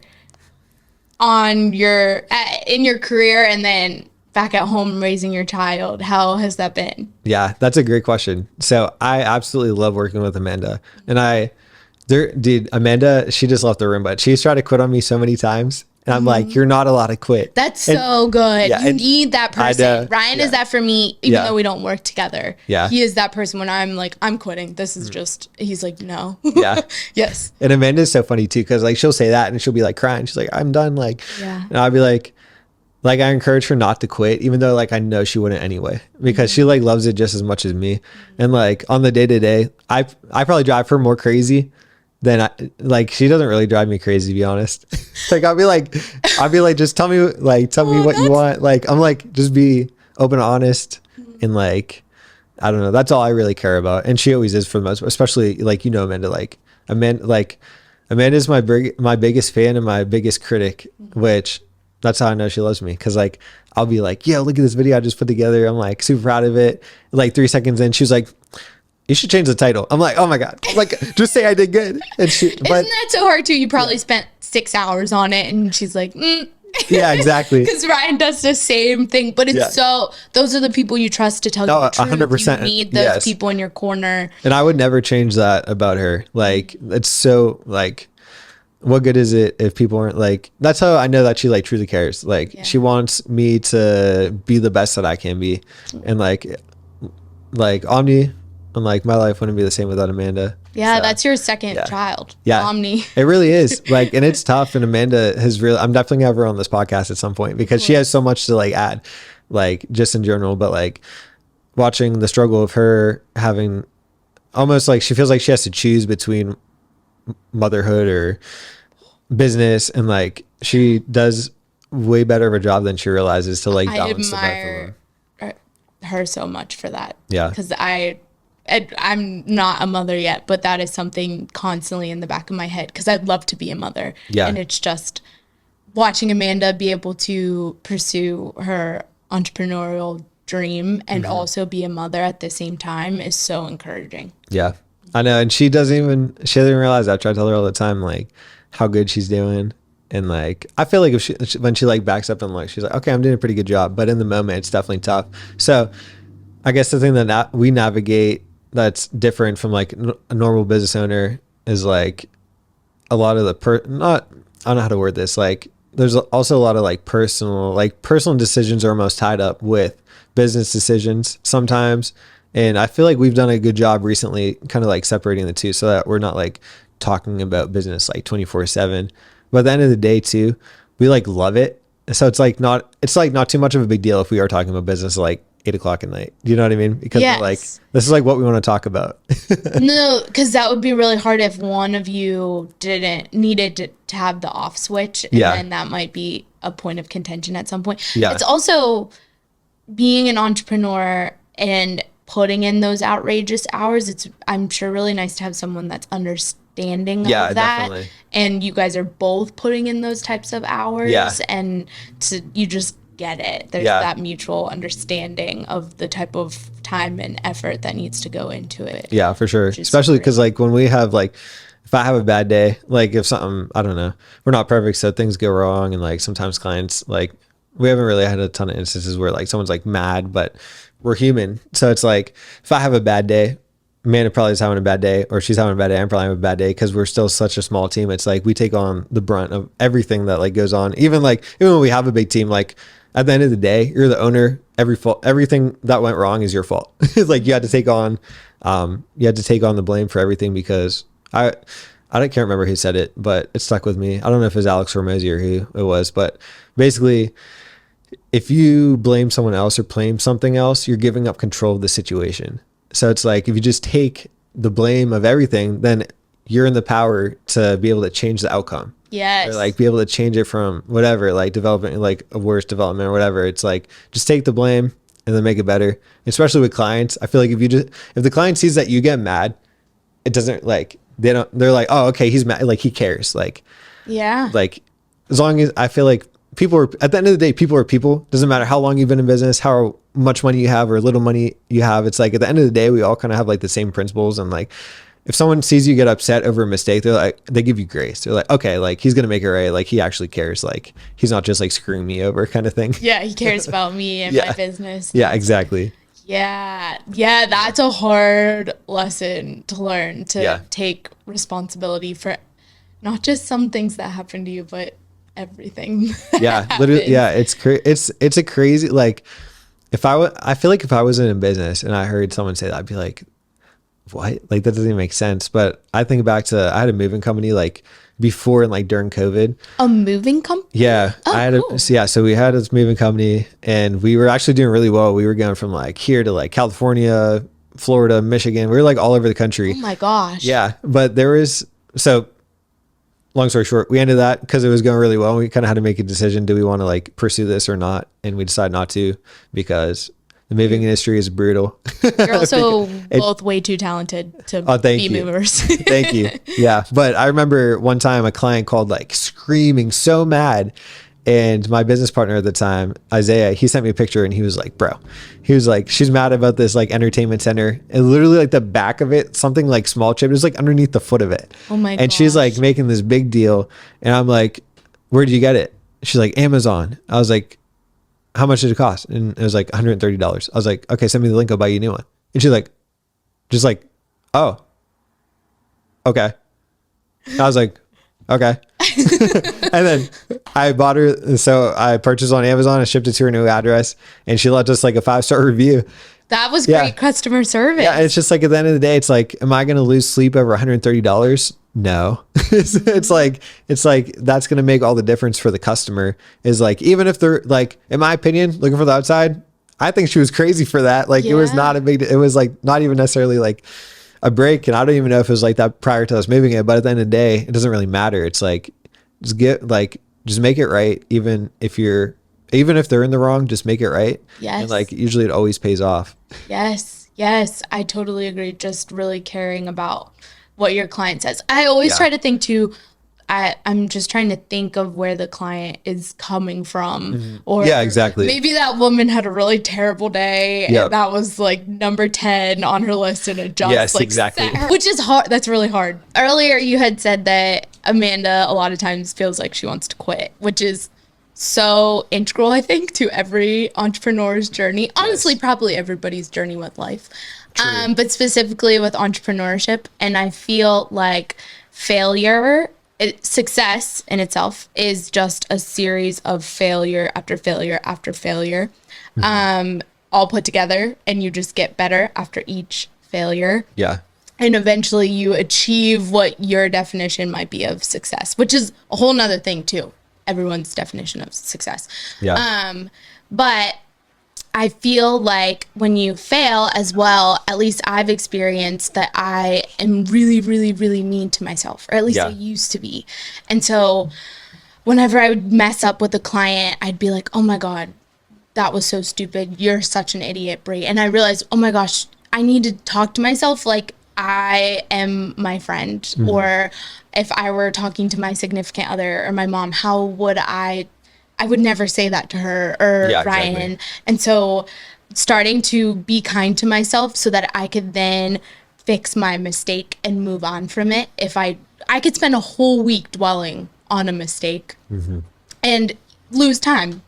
on your in your career and then back at home raising your child? How has that been? Yeah, that's a great question. So I absolutely love working with Amanda. And dude, Amanda, she just left the room, but she's tried to quit on me so many times. And I'm like, you're not allowed to quit. That's so good. Yeah, you need that person. Ryan is that for me, even though we don't work together. Yeah. He is that person when I'm like, I'm quitting. This is just, he's like, no. Yeah. Yes. And Amanda's so funny too, because like she'll say that and she'll be like crying. She's like, I'm done. Like, and I'll be like I encourage her not to quit, even though like I know she wouldn't anyway, because she like loves it just as much as me. And like on the day to day, I probably drive her more crazy than she doesn't really drive me crazy, to be honest. Like I'll be like, just tell me what you want. Like, I'm like, just be open and honest. And like, I don't know. That's all I really care about. And she always is for the most, especially like, Amanda, Amanda's my biggest fan and my biggest critic, which that's how I know she loves me. Cause like, I'll be like, yo, look at this video I just put together. I'm like super proud of it. Like 3 seconds in, she was like, you should change the title. I'm like, oh my God. I'm like, just say I did good. And Isn't that so hard too? You probably spent 6 hours on it and she's like, Yeah, exactly. Because Ryan does the same thing, but it's those are the people you trust to tell you the truth. 100%. You need those people in your corner. And I would never change that about her. Like, it's so, like, what good is it if people aren't like, that's how I know that she like truly cares. Like she wants me to be the best that I can be. And like Omni and like my life wouldn't be the same without Amanda. Yeah. So, that's your second child. Yeah. Omni. It really is like, and it's tough. And Amanda has really, I'm definitely gonna have her on this podcast at some point because she has so much to like add, like just in general, but like watching the struggle of her having almost like, she feels like she has to choose between motherhood or business, and like she does way better of a job than she realizes to like balance the both of them. Her so much for that. Yeah, because I'm not a mother yet, but that is something constantly in the back of my head because I'd love to be a mother. Yeah, and it's just watching Amanda be able to pursue her entrepreneurial dream and also be a mother at the same time is so encouraging. Yeah, I know. And she doesn't even realize that. I try to tell her all the time, like how good she's doing. And like, I feel like if when she like backs up and like, she's like, okay, I'm doing a pretty good job. But in the moment, it's definitely tough. So I guess the thing that we navigate that's different from like a normal business owner is like a lot of the I don't know how to word this. Like there's also a lot of like personal decisions are almost tied up with business decisions sometimes. And I feel like we've done a good job recently kind of like separating the two so that we're not like talking about business like 24/7. But at the end of the day too, we like love it. So it's like not too much of a big deal if we are talking about business like 8:00 at night. Do you know what I mean? Because we're like, this is like what we want to talk about. No, because that would be really hard if one of you needed to have the off switch. And then that might be a point of contention at some point. Yeah. It's also being an entrepreneur and putting in those outrageous hours. It's, I'm sure, really nice to have someone that's understanding of that. Definitely. And you guys are both putting in those types of hours and you just get it. There's that mutual understanding of the type of time and effort that needs to go into it. Yeah, for sure. Especially because like when we have like, if I have a bad day, like if something, I don't know, we're not perfect, so things go wrong. And like sometimes clients, like we haven't really had a ton of instances where like someone's like mad, but we're human. So it's like, if I have a bad day, Amanda probably is having a bad day, or she's having a bad day, I'm probably having a bad day, because we're still such a small team. It's like we take on the brunt of everything that like goes on. Even when we have a big team, like at the end of the day, you're the owner. Everything that went wrong is your fault. It's like you had to take on the blame for everything, because I can't remember who said it, but it stuck with me. I don't know if it was Alex Hormozy or who it was, but basically, if you blame someone else or blame something else, you're giving up control of the situation. So it's like, if you just take the blame of everything, then you're in the power to be able to change the outcome. Yes. Or like be able to change it from whatever, like development, like a worse development or whatever. It's like, just take the blame and then make it better. Especially with clients. I feel like if the client sees that you get mad, it doesn't like, they're like, oh, okay, he's mad. Like he cares. Like, yeah. Like as long as I feel like at the end of the day, people are people. Doesn't matter how long you've been in business, how much money you have or little money you have. It's like at the end of the day, we all kind of have like the same principles. And like, if someone sees you get upset over a mistake, they give you grace. They're like, okay, like he's going to make it right. Like he actually cares. Like he's not just like screwing me over kind of thing. Yeah. He cares about me and my business. Yeah, exactly. Yeah. Yeah. That's a hard lesson to learn, to take responsibility for not just some things that happen to you, but everything. Yeah, literally. Yeah, it's a crazy, like I feel like if I wasn't in business and I heard someone say that, I'd be like, what? Like that doesn't even make sense. But I think back to, I had a moving company like before and like during COVID. A moving company? Yeah. Cool. So we had this moving company and we were actually doing really well. We were going from like here to like California, Florida, Michigan. We were like all over the country. Oh my gosh. Yeah. But long story short, we ended that because it was going really well. We kind of had to make a decision. Do we want to like pursue this or not? And we decided not to, because the moving industry is brutal. You're also both way too talented to be movers. Thank you. Yeah. But I remember one time a client called like screaming so mad. And my business partner at the time, Isaiah, he sent me a picture and he was like, bro, he was like, she's mad about this like entertainment center. And literally like the back of it, something like small chip, it was like underneath the foot of it. Oh my god. And she's like making this big deal. And I'm like, where did you get it? she's like, Amazon. I was like, how much did it cost? And it was like $130. I was like, okay, send me the link. I'll buy you a new one. And she's like, just like, oh, okay. I was like, okay. And then I bought her. So I purchased on Amazon and shipped it to her new address. And she left us like a 5-star review. That was great customer service. Yeah. It's just like at the end of the day, it's like, am I going to lose sleep over $130? No. It's like that's going to make all the difference for the customer. Is like, even if they're like, in my opinion, looking for the outside, I think she was crazy for that. Like it was not a big, it was like not even necessarily like a break. And I don't even know if it was like that prior to us moving it, but at the end of the day, it doesn't really matter. It's like, just make it right. Even if they're in the wrong, just make it right. Yes. And like, usually it always pays off. Yes. Yes. I totally agree. Just really caring about what your client says. I always try to think too, I'm just trying to think of where the client is coming from. Or exactly. Maybe that woman had a really terrible day and that was like number 10 on her list and it just exactly. Which is hard. That's really hard. Earlier you had said that Amanda a lot of times feels like she wants to quit, which is so integral, I think, to every entrepreneur's journey. Honestly, probably everybody's journey with life. But specifically with entrepreneurship. And I feel like success in itself is just a series of failure after failure after failure, all put together, and you just get better after each failure. Yeah. And eventually you achieve what your definition might be of success, which is a whole nother thing too. Everyone's definition of success. Yeah. But I feel like when you fail as well, at least I've experienced that I am really, really, really mean to myself, or at least I used to be. And so whenever I would mess up with a client, I'd be like, oh my God, that was so stupid. You're such an idiot, Bree. And I realized, oh my gosh, I need to talk to myself like I am my friend. Or if I were talking to my significant other or my mom, how would I would never say that to her or Ryan. Exactly. And so starting to be kind to myself so that I could then fix my mistake and move on from it. If I could spend a whole week dwelling on a mistake and lose time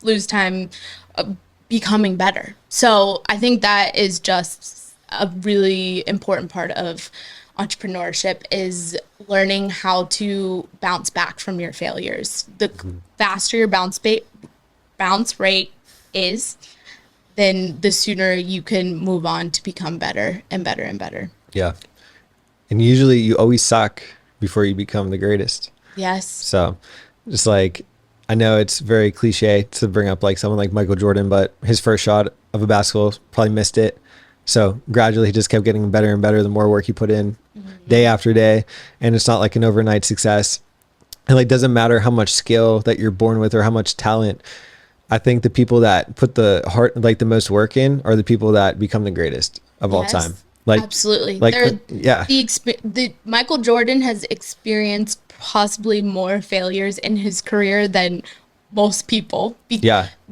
becoming better. So I think that is just a really important part of entrepreneurship, is learning how to bounce back from your failures. The faster your bounce rate is, then the sooner you can move on to become better and better and better. Yeah. And usually you always suck before you become the greatest. Yes. So just like, I know it's very cliche to bring up like someone like Michael Jordan, but his first shot of a basketball probably missed it. So gradually he just kept getting better and better the more work he put in day after day. And it's not like an overnight success. And like, doesn't matter how much skill that you're born with or how much talent. I think the people that put the heart, like the most work in, are the people that become the greatest of all time. Like, absolutely. Like, the Michael Jordan has experienced possibly more failures in his career than most people.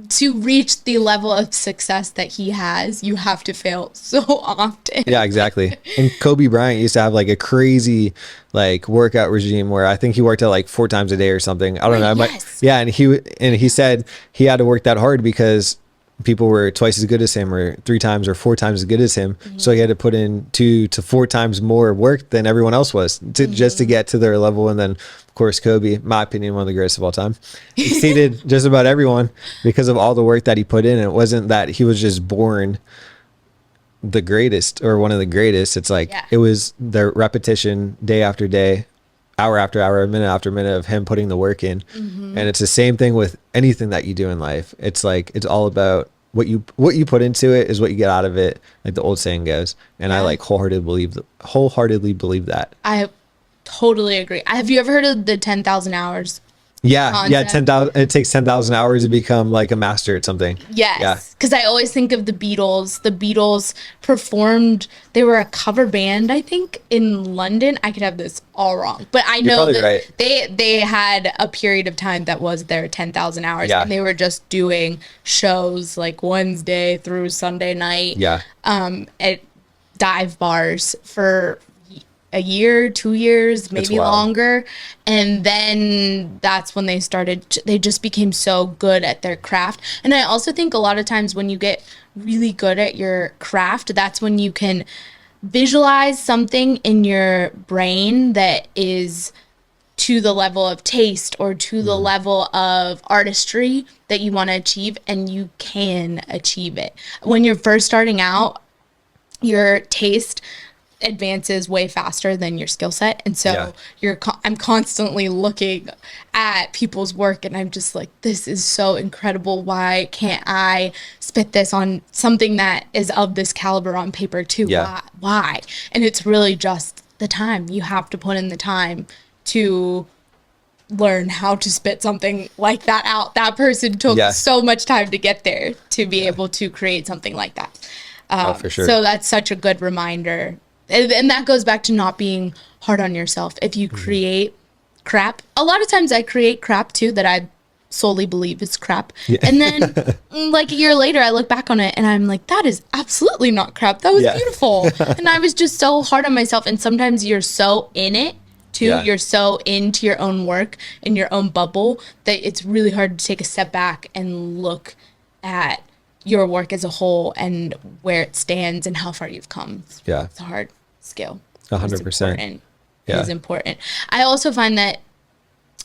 To reach the level of success that he has, you have to fail so often. Yeah, exactly. And Kobe Bryant used to have like a crazy like workout regime where I think he worked out like 4 times a day or something. I don't know. Yes. And he said he had to work that hard because people were twice as good as him, or 3 times or 4 times as good as him. So he had to put in 2 to 4 times more work than everyone else was just to get to their level. And then of course, Kobe, in my opinion, one of the greatest of all time, exceeded just about everyone because of all the work that he put in. And it wasn't that he was just born the greatest or one of the greatest. It's like, it was the repetition day after day, hour after hour, minute after minute of him putting the work in. And it's the same thing with anything that you do in life. It's like, it's all about what you put into it is what you get out of it, like the old saying goes. And I like wholeheartedly believe that. I totally agree. Have you ever heard of the 10,000 hours? Yeah, 10,000. It takes 10,000 hours to become like a master at something. Yes, because I always think of the Beatles. The Beatles performed. They were a cover band, I think, in London. I could have this all wrong, but I know that they had a period of time that was their 10,000 hours, and they were just doing shows like Wednesday through Sunday night. At dive bars for a year, 2 years, maybe wild. longer. And then that's when they just became so good at their craft. And I also think a lot of times when you get really good at your craft, that's when you can visualize something in your brain that is to the level of taste or to the level of artistry that you want to achieve, and you can achieve it. When you're first starting out, your taste advances way faster than your skill set, and so I'm constantly looking at people's work and I'm just like, this is so incredible. Why can't I spit this on something that is of this caliber on paper too? Why? And it's really just the time. You have to put in the time to learn how to spit something like that out. That person took so much time to get there to be able to create something like that. For sure. So that's such a good reminder. And that goes back to not being hard on yourself. If you create crap, a lot of times I create crap too that I solely believe is crap. And then like a year later, I look back on it and I'm like, that is absolutely not crap. That was beautiful. And I was just so hard on myself. And sometimes you're so in it too. You're so into your own work and your own bubble that it's really hard to take a step back and look at your work as a whole and where it stands and how far you've come. It's a hard skill. 100%. It is important. I also find that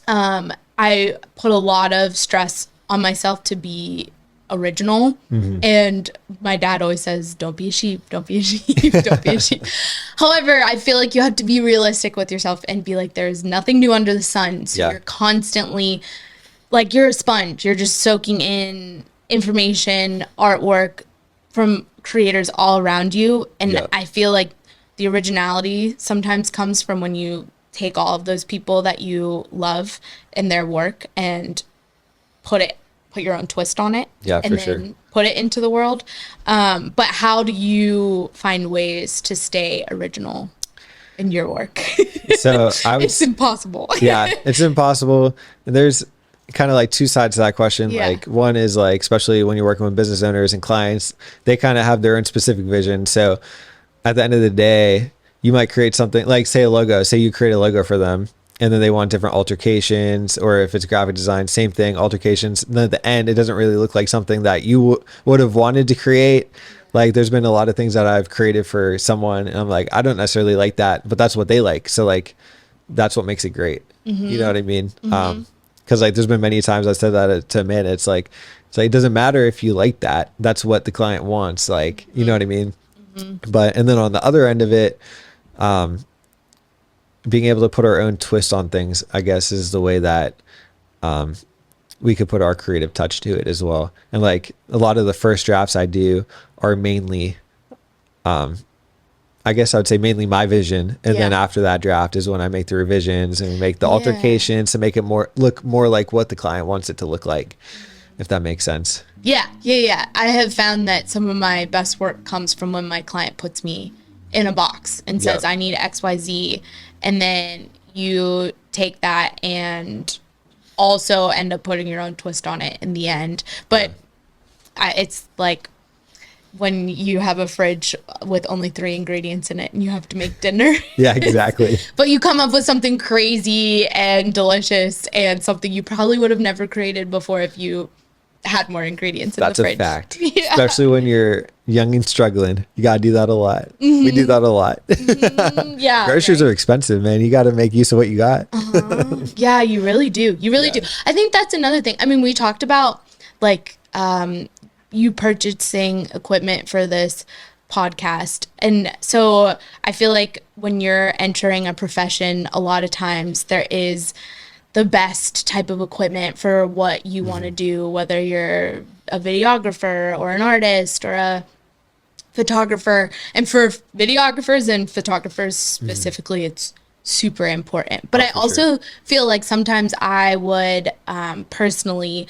I put a lot of stress on myself to be original. And my dad always says, don't be a sheep, don't be a sheep, don't be a sheep. However, I feel like you have to be realistic with yourself and be like, there's nothing new under the sun. So you're constantly, like, you're a sponge. You're just soaking in information, artwork from creators all around you. And I feel like the originality sometimes comes from when you take all of those people that you love and their work and put your own twist on it. And then put it into the world. But how do you find ways to stay original in your work? So it's impossible. It's impossible. There's kind of like two sides to that question. Like, one is like, especially when you're working with business owners and clients, they kind of have their own specific vision. So at the end of the day, you might create something like, say a logo, say you create a logo for them and then they want different altercations, or if it's graphic design, same thing, altercations. And then at the end, it doesn't really look like something that you would have wanted to create. Like, there's been a lot of things that I've created for someone and I'm like, I don't necessarily like that, but that's what they like. So like, that's what makes it great. You know what I mean? Cause like, there's been many times I said that to men, it's like, it doesn't matter if you like that. That's what the client wants. Like, you know what I mean? But, and then on the other end of it, being able to put our own twist on things, I guess, is the way that we could put our creative touch to it as well. And like, a lot of the first drafts I do are mainly, I guess I would say mainly my vision. And then after that draft is when I make the revisions and make the altercations to make it look more like what the client wants it to look like, if that makes sense. Yeah. I have found that some of my best work comes from when my client puts me in a box and says, I need XYZ. And then you take that and also end up putting your own twist on it in the end. But it's like when you have a fridge with only 3 ingredients in it and you have to make dinner. Yeah, exactly. But you come up with something crazy and delicious and something you probably would have never created before if you had more ingredients in the fridge. That's a fact. Especially when you're young and struggling. You got to do that a lot. We do that a lot. Groceries are expensive, man. You got to make use of what you got. Yeah, you really do. You really do. I think that's another thing. I mean, we talked about like you purchasing equipment for this podcast. And so I feel like when you're entering a profession, a lot of times there is the best type of equipment for what you want to do, whether you're a videographer or an artist or a photographer. And for videographers and photographers specifically, it's super important. But I also feel like sometimes I would personally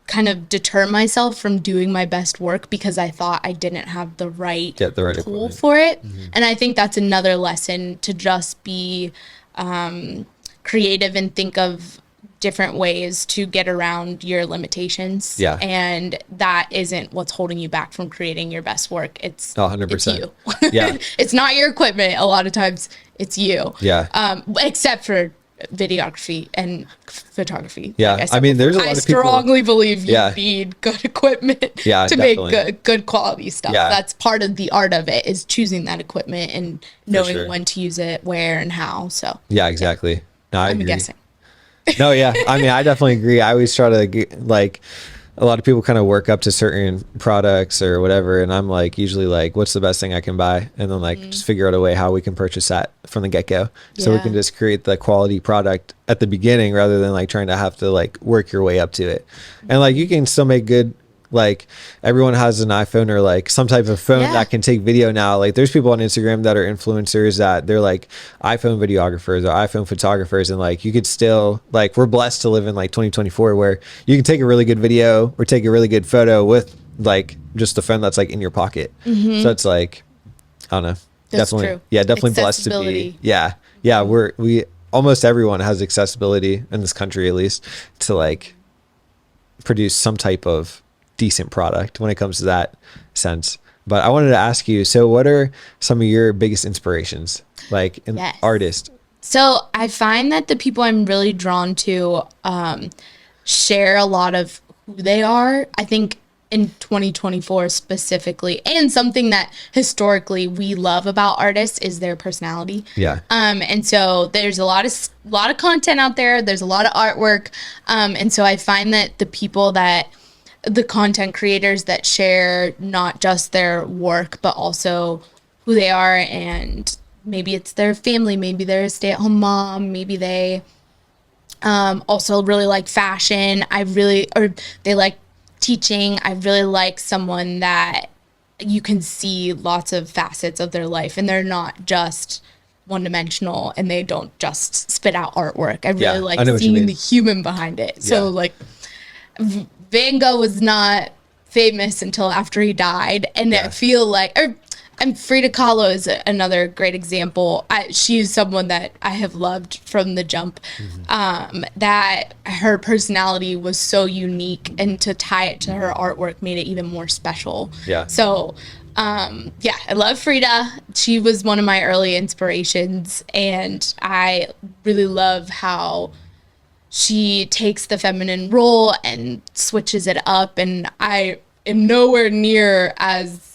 kind of deter myself from doing my best work because I thought I didn't have the right tool for it. And I think that's another lesson, to just be creative and think of different ways to get around your limitations. Yeah. And that isn't what's holding you back from creating your best work. It's 100%. It's you. Yeah. It's not your equipment. A lot of times it's you. Yeah. Except for videography and photography. Yeah. Like I I mean, there's a lot I of people. strongly believe you Yeah. need good equipment Yeah, to definitely. make good quality stuff. Yeah. That's part of the art of it, is choosing that equipment and knowing sure. when to use it, where, and how. So Yeah, exactly. No, I I'm agree. guessing. No, yeah. I mean, I definitely agree. I always try to get, like, a lot of people kind of work up to certain products or whatever, and I'm like usually like, what's the best thing I can buy, and then like just figure out a way how we can purchase that from the get-go, so we Yeah. can just create the quality product at the beginning rather than like trying to have to like work your way up to it. And like you can still make good, like everyone has an iPhone or like some type of phone Yeah. that can take video now. Like there's people on Instagram that are influencers that they're like iPhone videographers or iPhone photographers, and like you could still, like, we're blessed to live in like 2024 where you can take a really good video or take a really good photo with like just the phone that's like in your pocket. So it's like, I don't know. That's definitely true. Yeah, definitely blessed to be. Accessibility. Yeah, we almost everyone has accessibility in this country, at least, to like produce some type of decent product when it comes to that sense. But I wanted to ask you, so what are some of your biggest inspirations, like in Yes. artist? So I find that the people I'm really drawn to share a lot of who they are. I think in 2024 specifically, and something that historically we love about artists is their personality. Yeah. And so there's a lot of content out there. There's a lot of artwork. And so I find that the content creators that share not just their work, but also who they are, and maybe it's their family, maybe they're a stay-at-home mom, maybe they also really like fashion. Or they like teaching. I really like someone that you can see lots of facets of their life, and they're not just one-dimensional, and they don't just spit out artwork. I Yeah, really like I know what you seeing mean. the human behind it. So Yeah. like Van Gogh was not famous until after he died, and Yeah. I feel like, and Frida Kahlo is another great example. She's someone that I have loved from the jump. That her personality was so unique, and to tie it to her artwork made it even more special. Yeah. So, yeah, I love Frida. She was one of my early inspirations, and I really love how she takes the feminine role and switches it up, and I am nowhere near as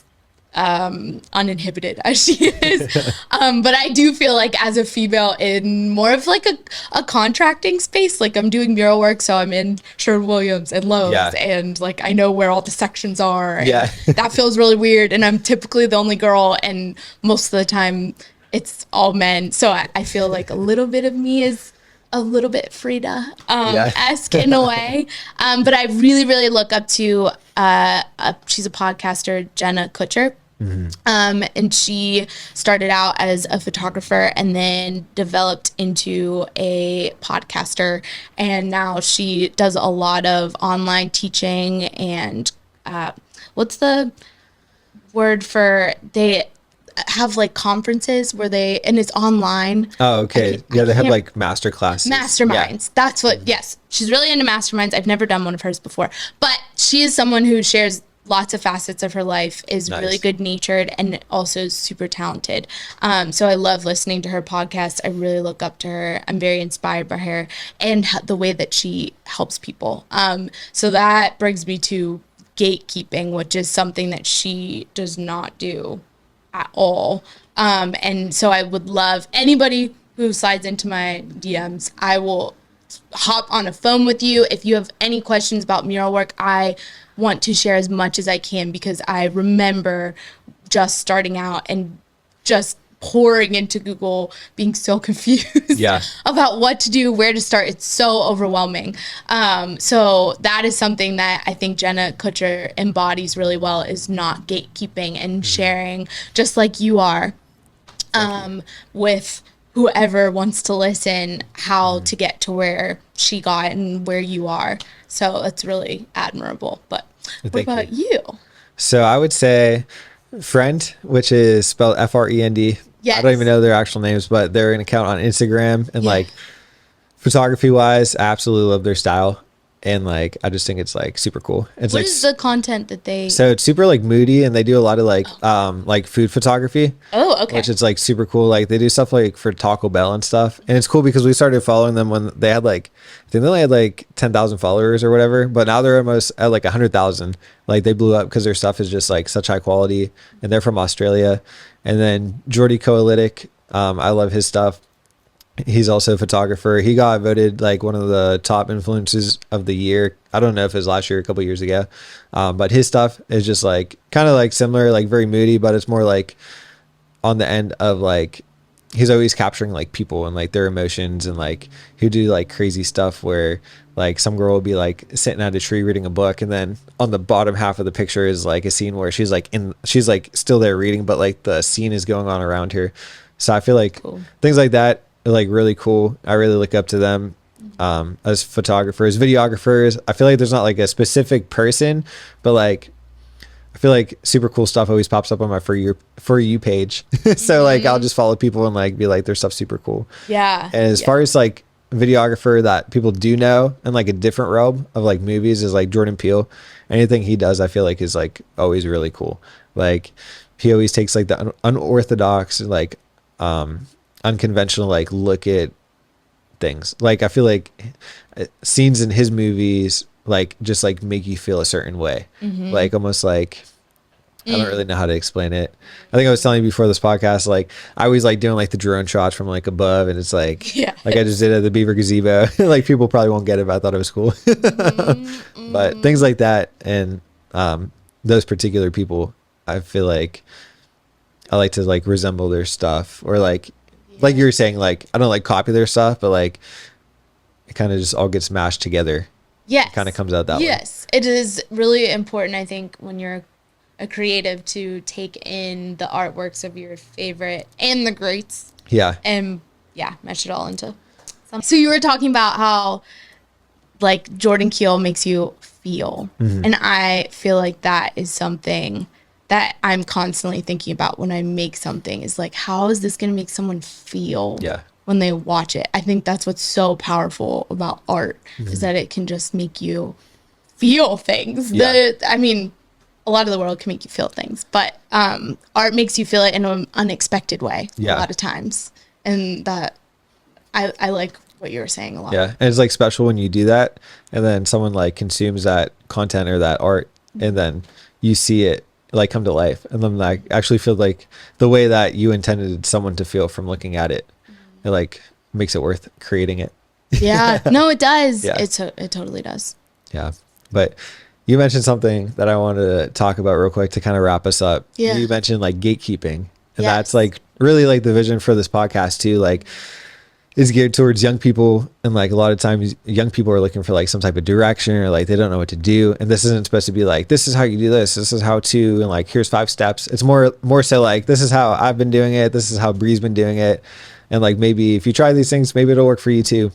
uninhibited as she is. But I do feel like as a female in more of like a contracting space, like I'm doing mural work, so I'm in Sherwin-Williams and Lowe's, Yeah. and like I know where all the sections are. And Yeah. that feels really weird, and I'm typically the only girl, and most of the time it's all men. So I feel like a little bit of me is a little bit Frida esque in a way. But I really, really look up to she's a podcaster, Jenna Kutcher. And she started out as a photographer and then developed into a podcaster. And now she does a lot of online teaching and what's the word for, they have like conferences where and it's online. Oh, okay. Yeah, they have can't- like master classes. Masterminds. That's what, yes. She's really into masterminds. I've never done one of hers before, but she is someone who shares lots of facets of her life, is Nice. really good natured, and also super talented. So I love listening to her podcast. I really look up to her. I'm very inspired by her and the way that she helps people. So that brings me to gatekeeping, which is something that she does not do at all. And so I would love anybody who slides into my DMs. I will hop on a phone with you. If you have any questions about mural work, I want to share as much as I can, because I remember just starting out and just pouring into Google, being so confused Yeah. about what to do, where to start. It's so overwhelming. So that is something that I think Jenna Kutcher embodies really well, is not gatekeeping and sharing, just like you are, with whoever wants to listen, how to get to where she got and where you are. So it's really admirable. But what Thank about you? So I would say Friend, which is spelled Friend. Yes. I don't even know their actual names, but they're an account on Instagram, and Yeah. like photography wise, I absolutely love their style. And like, I just think it's like super cool. It's What like, is the content that they? so it's super like moody, and they do a lot of like food photography. Oh, okay. Which is like super cool. Like they do stuff like for Taco Bell and stuff. And it's cool because we started following them when they had like, I think they only had like 10,000 followers or whatever, but now they're almost at like 100,000. Like they blew up because their stuff is just like such high quality, and they're from Australia. And then Jordy Coalitic, I love his stuff. He's also a photographer. He got voted like one of the top influencers of the year. I don't know if it was last year or a couple years ago. But his stuff is just like kind of like similar, like very moody, but it's more like on the end of like, he's always capturing like people and like their emotions, and like he'll do like crazy stuff where like some girl will be like sitting at a tree reading a book, and then on the bottom half of the picture is like a scene where she's like still there reading, but like the scene is going on around her. So I feel like things like that are like really cool. I really look up to them as photographers, videographers. I feel like there's not like a specific person, but like I feel like super cool stuff always pops up on my for you page. So like I'll just follow people and like be like, their stuff's super cool. Yeah. And as far as like videographer that people do know in like a different realm of like movies is like Jordan Peele. Anything he does, I feel like is like always really cool. Like he always takes like the unorthodox, like unconventional like look at things. Like I feel like scenes in his movies like just like make you feel a certain way, like almost like I don't really know how to explain it. I think I was telling you before this podcast, like I always like doing like the drone shots from like above, and it's like like I just did at the Beaver Gazebo. Like people probably won't get it, but I thought it was cool. But things like that, and those particular people, I feel like I like to like resemble their stuff, or like you were saying, like I don't like copy their stuff, but like it kind of just all gets mashed together. Yes. It kind of comes out that way. Yes. It is really important, I think, when you're a creative to take in the artworks of your favorite and the greats. Yeah. And mesh it all into something. So you were talking about how like Jordan Peele makes you feel. And I feel like that is something that I'm constantly thinking about when I make something, is like, how is this going to make someone feel when they watch it? I think that's what's so powerful about art, is that it can just make you feel things. I mean, a lot of the world can make you feel things, but art makes you feel it in an unexpected way a lot of times. And that I like what you were saying a lot. Yeah. And it's like special when you do that, and then someone like consumes that content or that art, and then you see it like come to life, and then like actually feel like the way that you intended someone to feel from looking at it. It like makes it worth creating it. Yeah. No, it does. Yeah. It totally does. Yeah. But you mentioned something that I wanted to talk about real quick to kind of wrap us up. Yeah. You mentioned like gatekeeping, and that's like really like the vision for this podcast too. Like is geared towards young people, and like a lot of times young people are looking for like some type of direction, or like they don't know what to do, and this isn't supposed to be like, this is how you do this is how to, and like here's 5 steps. It's more so like, this is how I've been doing it, this is how Bree's been doing it, and like maybe if you try these things, maybe it'll work for you too.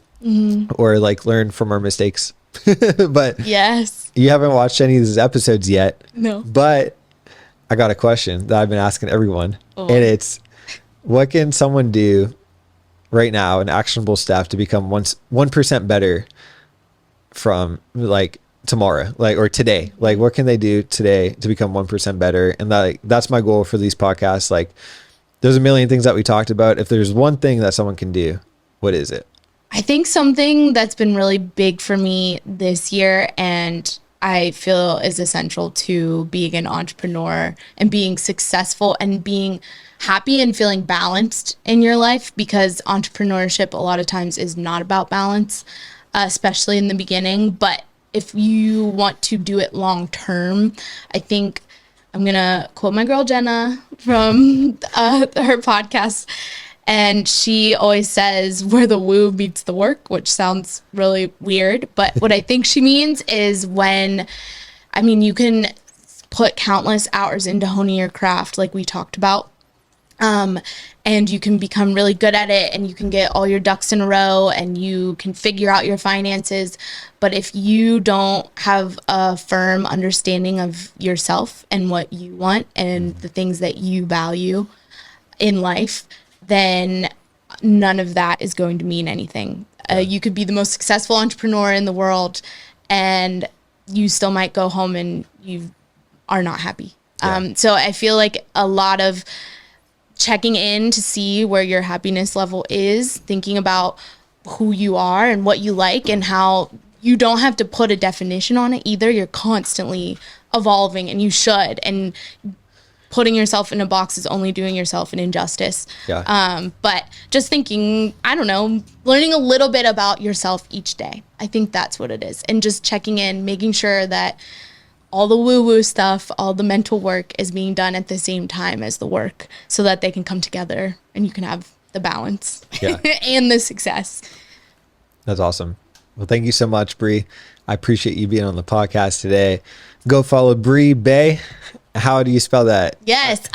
Or like learn from our mistakes. But yes, you haven't watched any of these episodes yet. No, but I got a question that I've been asking everyone, and it's, what can someone do right now, an actionable step to become 1% better from like tomorrow, like, or today? Like what can they do today to become 1% better? And that, like, that's my goal for these podcasts. Like there's a million things that we talked about. If there's one thing that someone can do, what is it? I think something that's been really big for me this year, and I feel is essential to being an entrepreneur and being successful and being happy and feeling balanced in your life, because entrepreneurship a lot of times is not about balance, especially in the beginning. But if you want to do it long term, I think I'm going to quote my girl Jenna from her podcast. And she always says where the woo meets the work, which sounds really weird. But what I think she means is when, I mean, you can put countless hours into honing your craft, like we talked about. And you can become really good at it, and you can get all your ducks in a row, and you can figure out your finances. But if you don't have a firm understanding of yourself and what you want and the things that you value in life, then none of that is going to mean anything. You could be the most successful entrepreneur in the world, and you still might go home and you are not happy. Yeah. So I feel like a lot of checking in to see where your happiness level is, thinking about who you are and what you like, and how you don't have to put a definition on it either. You're constantly evolving, and you should. And putting yourself in a box is only doing yourself an injustice. Yeah. But just thinking, I don't know, learning a little bit about yourself each day. I think that's what it is. And just checking in, making sure that all the woo-woo stuff, all the mental work is being done at the same time as the work, so that they can come together and you can have the balance and the success. That's awesome. Well, thank you so much, Bree. I appreciate you being on the podcast today. Go follow Bre Boeh. How do you spell that? Yes.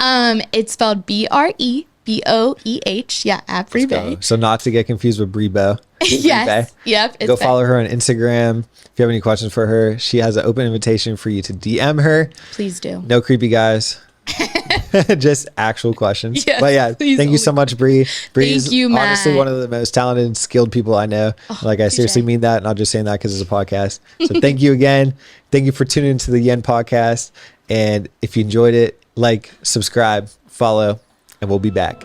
It's spelled Breboeh. Yeah, at Bre Boeh. So not to get confused with Bre Boeh. Yes. Yep. Go follow her on Instagram. If you have any questions for her, she has an open invitation for you to DM her. Please do. No creepy guys. Just actual questions. Yes, but yeah, thank you so much, Bree. Bree is honestly Matt. one of the most talented and skilled people I know. Like, I seriously mean that, not just saying that because it's a podcast. So thank you again. Thank you for tuning into the Yen podcast. And if you enjoyed it, like, subscribe, follow, and we'll be back.